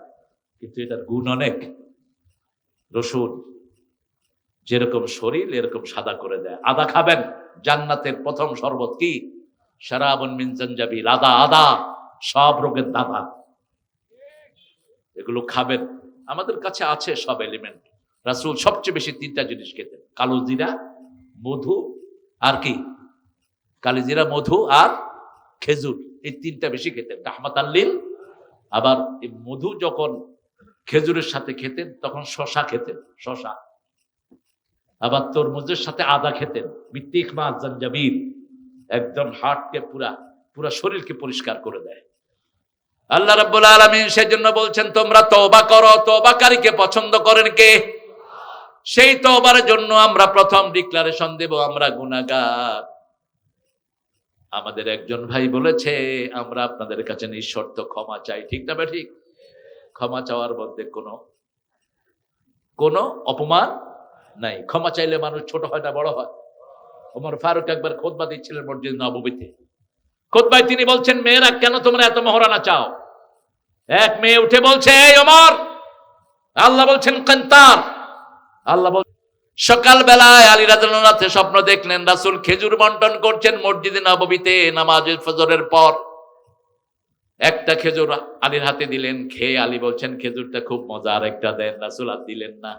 কিন্তু এটার গুণ অনেক। রসুন যেরকম শরীর এরকম সাদা করে দেয়। আদা খাবেন, জান্নাতের প্রথম শরবত কি? শারাবুন মিন জানজাবিল, আদা। আদা সব রোগের দাদা, এগুলো খাবেন। আমাদের কাছে আছে সব এলিমেন্ট। রাসূল সবচেয়ে বেশি তিনটা জিনিস খেতেন, কালো জিরা, মধু আর কি? কালিজিরা, মধু আর খেজুর, এই তিনটা বেশি খেতেন রাহমাতাল লিল। আবার এই মধু যখন খেজুরের সাথে খেতেন তখন শশা খেতেন, শশা। আবার তরমুজের সাথে আদা খেতেন, বিত্তিক মা জানজাবিল, একদম হার্টকে পুরা পুরা শরীরকে পরিষ্কার করে দেয়। আল্লাহ রাব্বুল আলামিন সেজন্য বলছেন তোমরা তওবা করো। তওবাকারীকে পছন্দ করেন কে? সেই তওবার জন্য আমরা প্রথম ডিক্লারেশন দেব, আমরা গুনাহগার। আমাদের একজন ভাই বলেছে আমরা আপনাদের কাছে নিঃশর্ত ক্ষমা চাই, ঠিক না ঠিক? ক্ষমা চাওয়ার মধ্যে কোনো অপমান নাই। ক্ষমা চাইলে মানুষ ছোট হয় না বড় হয়? ওমর ফারুক একবার খুতবা দিচ্ছিলেন মসজিদ নববীতে। খুতবায় তিনি বলছেন, মেয়েরা কেন তোমরা এত মহরানা চাও? এক মেয়ে উঠে বলছে, এই ওমর, আল্লাহ বলছেন কান্তার। আল্লাহ বল, সকাল বেলায় আলী রাদিয়াল্লাহু আনহু স্বপ্ন দেখলেন রাসূল খেজুর বন্টন করছেন মসজিদে নববীতে নামাজের ফজরের পর। একটা খেজুর আলীর হাতে দিলেন, খেয়ে আলী বলছেন খেজুরটা খুব মজার, একটা দেন। রাসূল আর দিলেন না।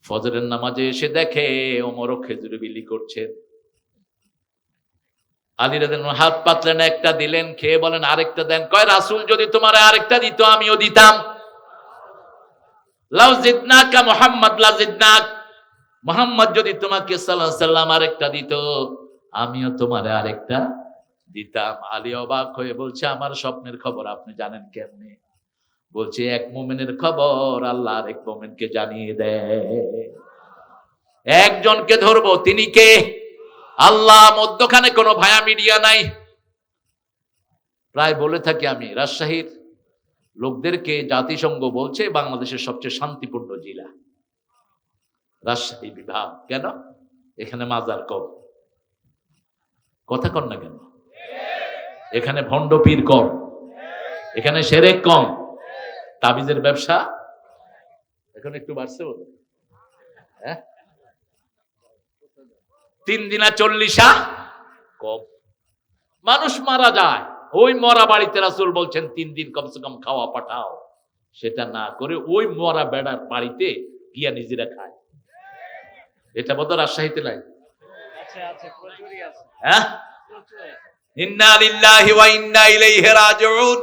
ফজরের নামাজে এসে দেখে ওমরও খেজুর বিলি করছেন। আলী রাদিয়াল্লাহু আনহু হাত পাতলেন, একটা দিলেন, খেয়ে বলেন আরেকটা দেন। কয় রাসূল যদি তোমার আরেকটা দিত আমিও দিতাম। লাউ জিদনাকা মুহাম্মদ লা জিদনাক, মুহাম্মদ যদি তোমাকে সাল্লাল্লাহু আলাইহি সাল্লাম আরেকটা দিত আমিও তোমারে আরেকটা দিতাম। আলী অবাক হয়ে বলছে, আমার স্বপ্নের খবর আপনি জানেন কেমনে? বলছে এক মুমিনের খবর আল্লাহ আরেক মুমিনকে জানিয়ে দেয়। একজনকে ধরবো, তিনি কে? আল্লাহ। মধ্যখানে কোনো ভায়া মিডিয়া নাই। প্রায় বলে থাকি আমি, রাজশাহীর লোকদেরকে জাতিসংঘ বলছে বাংলাদেশের সবচেয়ে শান্তিপূর্ণ জেলা রাজশাহী বিভাগ। কেন? এখানে মাজার কম। কথা কন না কেন? এখানে ভণ্ড পীর কম, এখানে শিরক কম, তাবিজের ব্যবসা এখন একটু বাড়ছে বলো। হ্যাঁ, 3 দিনা 40 কম। মানুষ মারা যায়, ওই মরা বাড়িতে রাসূল বলছেন 3 দিন কমসে কম খাওয়া পাঠাও। সেটা না করে ওই মরা বেড়ার বাড়িতে গিয়া নিজেরা খায়। এটা বোধহয় রাজশাহীতে নাই। হ্যাঁ, ইন্না লিল্লাহি ওয়া ইন্না ইলাইহি রাজিউন।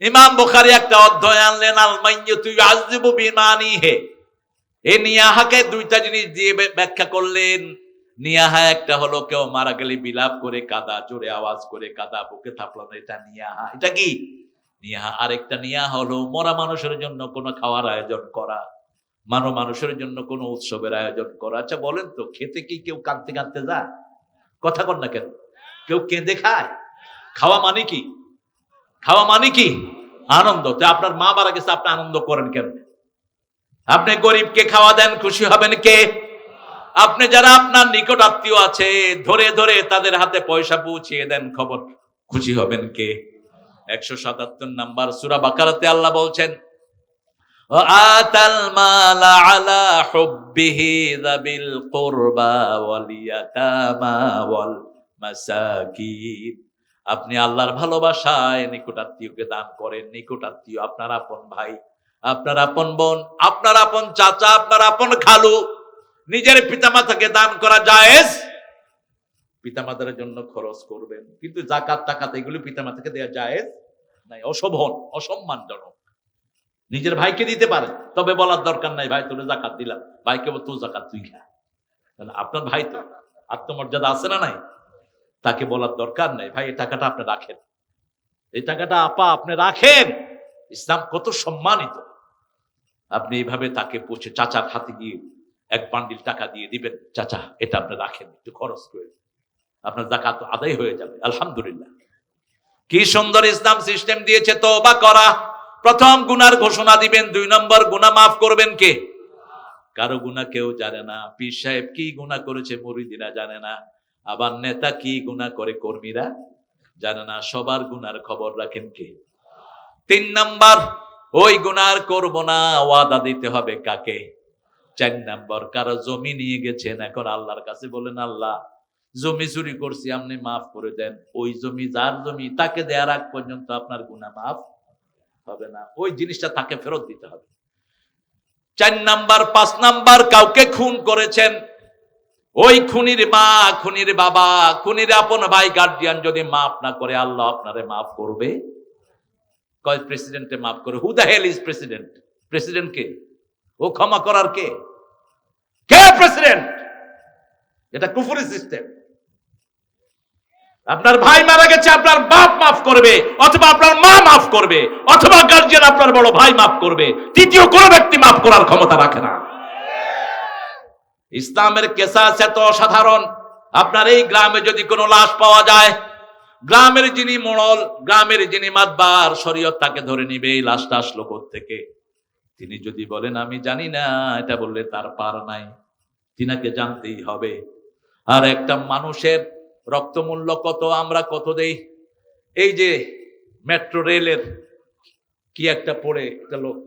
ইমাম বুখারী একটা অধ্যায় আনলেন, আল মাইয়্যিতু ইউআযযিবু বিমানিহি। এই নিয়াহাকে দুইটা জিনিস দিয়ে ব্যাখ্যা করলেন। নিয়াহা একটা হলো কেউ মারা গেলে বিলাপ করে কাদা, জোরে আওয়াজ করে কাদা বুকে থাপলানো, এটা নিয়াহা। এটা কি নিয়াহা? আরেকটা নিয়াহা হলো মরা মানুষের জন্য কোনো খাওয়ার আয়োজন করা, মানুষের জন্য কোনো উৎসবের আয়োজন করা। আচ্ছা বলেন তো, খেতে কি কেউ কাঁদতে কাঁদতে যায়? কথা কন না কেন? কেউ কেঁদে খায়? খাওয়া মানে কি? খাওয়া মানে কি? আনন্দ। তো আপনার মা মারা গেছে, আপনি আনন্দ করেন কেন? আপনি গরিবকে খাওয়া দেন, খুশি হবেন কে? আপনি যারা আপনার নিকট আত্মীয় আছে ধরে ধরে তাদের হাতে পয়সা পৌঁছিয়ে দেন, খবর খুশি হবেন কে? 177 নাম্বার সূরা বাকারাতে আল্লাহ বলছেন, আতাল মালা আলা হুব্বিহি যাবিল কুরবা ওয়াল ইয়াতামা ওয়াল মাসাকিন। আপনি আল্লাহর ভালোবাসায় নিকট আত্মীয়কে দান করেন। নিকট আত্মীয় আপনার আপন ভাই, আপনার আপন বোন, আপনার আপন চাচা, আপনার আপন খালু। নিজের পিতামাতাকে দান করা জায়েজ, পিতামাতার জন্য খরচ করবেন, কিন্তু যাকাত টাকাত এগুলো পিতামাতাকে দেওয়া জায়েজ নাই, অশোভন, অসম্মানজনক। নিজের ভাইকে দিতে পারে, তবে বলার দরকার নাই ভাই তোরে জাকাত দিলাম, ভাইকে তো জাকাত তুই খা। আপনার ভাই তো আত্মমর্যাদা আছে না নাই? তাকে বলার দরকার নাই ভাই এই টাকাটা আপনি রাখেন, এই টাকাটা আপা আপনি রাখেন। ইসলাম কত সম্মানিত। আপনি এইভাবে তাকে পৌঁছে চাচার হাতে গিয়ে 1 বান্ডিল টাকা দিয়ে দিবেন, চাচা এটা আপনি রাখেন, একটু খরচ করে, আপনার যাকাত আদায় হয়ে যাবে। আলহামদুলিল্লাহ, কি সুন্দর ইসলাম সিস্টেম দিয়েছে। তওবা করা, প্রথম গুনার ঘোষণা দিবেন, 2 নম্বর গুনাহ মাফ করবেন কে? কারো গুনাহ কেউ জানে না। পীর সাহেব কি গুনাহ করেছে মুরিদিরা জানে না, আবার নেতা কি গুনাহ করে কর্মীরা জানে না। সবার গুনার খবর রাখেন কে? 3 নম্বর, ওই গুনাহ করব না ওয়াদা দিতে হবে কাকে? 4 নাম্বার, কারো জমি নিয়ে গেছেন, এখন আল্লাহর কাছে বলেন, আল্লাহ জমি চুরি করছি, আপনি মাফ করে দেন। ওই জমি যার জমি, তাকে দেওয়ার আগ পর্যন্ত আপনার গুনাহ মাফ হবে না, ওই জিনিসটা তাকে ফেরত দিতে হবে। 4 নাম্বার। 5 নাম্বার, কাউকে খুন করেছেন, ওই খুনির মা, খুনির বাবা, খুনির আপন ভাই, গার্ডিয়ান যদি মাফ না করে, আল্লাহ আপনারে মাফ করবে। কয় প্রেসিডেন্টে মাফ করে? Who the hell is president? President কে? ও ক্ষমা করার কে? কে প্রেসিডেন্ট? এটা কুফরি সিস্টেম। আপনার ভাই মারা গেছে, আপনার বাপ মাফ করবে, অথবা আপনার মা মাফ করবে, অথবা গার্জিয়ান আপনার বড় ভাই মাফ করবে, তৃতীয় কোন ব্যক্তি মাফ করার ক্ষমতা রাখে না। ইসলামের কেসাস এত অসাধারণ। আপনার এই গ্রামে যদি কোনো লাশ পাওয়া যায়, গ্রামের যিনি মোড়ল, গ্রামের যিনি মাতবার, শরীয়ত তাকে ধরে নিবে এই লাশটা আসলো কোত্থেকে। তিনি যদি বলেন আমি জানি না, এটা বললে তার পার নাই, তিনাকে জানতেই হবে। আর একটা মানুষের রক্তমূল্য কত, আমরা কত দেই। এই যে মেট্রো রেলের কি একটা পড়ে একটা লোক,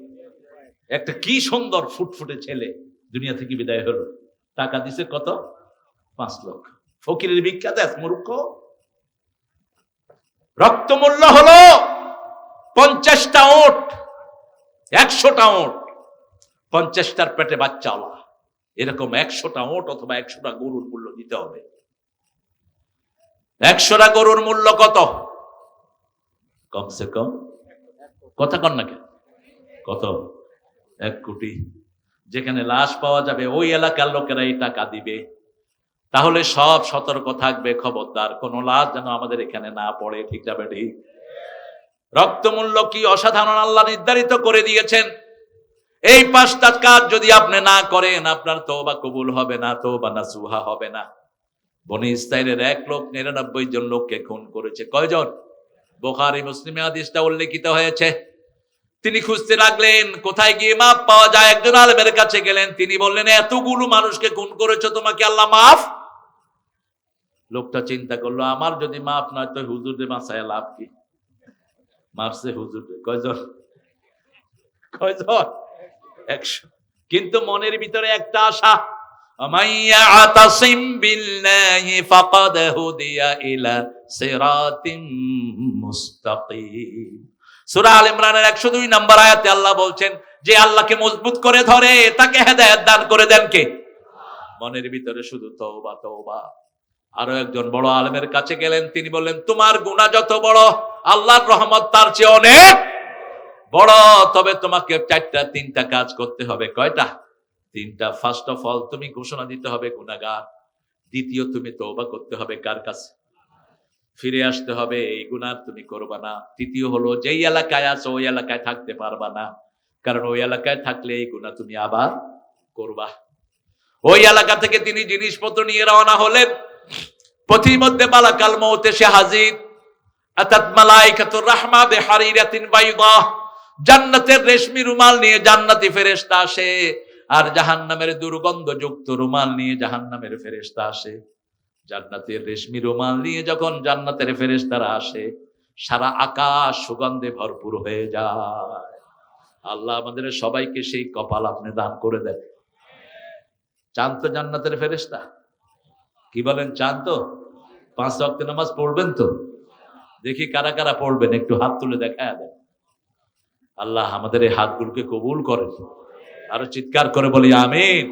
একটা কি সুন্দর ফুটফুটে ছেলে দুনিয়া থেকে বিদায় হলো, টাকা দিছে কত? 5 লক্ষ। ফকিরের ভিক্ষা দেশ মূর্খ। রক্তমূল্য হলো 50টা ওট, 100টা ওট, 50টার পেটে বাচ্চাওয়ালা, এরকম 100টা ওট অথবা 100টা গরুর মূল্য দিতে হবে। 100টা গরুর মূল্য কত? কমসে কম, কথা কন না কেন, কত? 1 কোটি। যেখানে লাশ পাওয়া যাবে ওই এলাকার লোকেরা এই টাকা দিবে। তাহলে সব সতর্ক থাকবে, খবরদার কোন লাশ যেন আমাদের এখানে না পড়ে। ঠিক যাবে? ঠিক। রক্তমূল্য কি অসাধারণ আল্লাহ নির্ধারিত করে দিয়েছেন। এই 5টা কাজ যদি আপনি না করেন, আপনার তওবা কবুল হবে না, তওবা নাসুহা হবে না। বনি ইসরাইলের 1 লোক 99 জন লোককে খুন করেছে। কয়জন? বুখারী মুসলিমে হাদিসটা উল্লেখিত হয়েছে। তিনি খুঁজতে লাগলেন কোথায় গিয়ে মাফ পাওয়া যায়। একজন আলেমের কাছে গেলেন, তিনি বললেন এতগুলো মানুষকে খুন করেছো, তোমাকে আল্লাহ মাফ? লোকটা চিন্তা করলো, আমার যদি মাফ নয় তো হুজুরে বাঁচায় লাভ কি? মারছে হুজুরে। কয়জন? 100। কিন্তু মনের ভিতরে একটা আশা, আমাইয়া আতাসিম বিল্লাহি ফাকাদ হুদিয়া ইলা সিরাতিম মুস্তাকিম। সূরা আল ইমরানের 102 নম্বর আয়াতে আল্লাহ বলছেন, যে আল্লাহকে মজবুত করে ধরে তাকে হেদায়েত দান করে দেন কে? মনের ভিতরে শুধু তওবা তওবা। আরো একজন বড় আলেমের কাছে গেলেন, তিনি বললেন তোমার গুনাহ যত বড়, আল্লাহর রহমত তার চেয়ে অনেক বড়। তবে তোমাকে 3টা কাজ করতে হবে। কয়টা? 3টা। ফার্স্ট অফ অল, তুমি ঘোষণা দিতে হবে গুনাহগার। দ্বিতীয়, তুমি তওবা করতে হবে কার কাছে? ফিরে আসতে হবে, এই গুনাহ তুমি করবা না। তৃতীয় হলো, যেই এলাকায় আছো ওই এলাকায় থাকতে পারবা না, কারণ ওই এলাকায় থাকলে এই গুনাহ তুমি আবার করবা। ওই এলাকা থেকে তিনি জিনিসপত্র নিয়ে রওনা হলেন। পথির মধ্যে মালাকাল মউত এসে হাজির। আতাত মালাইকাতুর রাহমা বিহারিরাতিন বাইদা, জান্নাতের রেশমি রুমাল নিয়ে জান্নাতি ফেরেশতা আসে, আর জাহান্নামের দুর্গন্ধযুক্ত রুমাল নিয়ে জাহান্নামের ফেরেশতা আসে। জান্নাতের রেশমি রুমাল নিয়ে যখন জান্নাতের ফেরেশতারা আসে, সারা আকাশ সুগন্ধে ভরপুর হয়ে যায়। আল্লাহ আমাদের সবাইকে সেই কপাল আপনি দান করে দেন। চান তো জান্নাতের ফেরেশতা? কি বলেন, চান তো? 5 ওয়াক্ত নামাজ পড়বেন তো? দেখি কারা কারা পড়বেন, একটু হাত তুলে দেখায় দেন। আল্লাহ আমাদের এই হাতগুলোকে কবুল করেন। আরো চিৎকার করে বলি আমিন।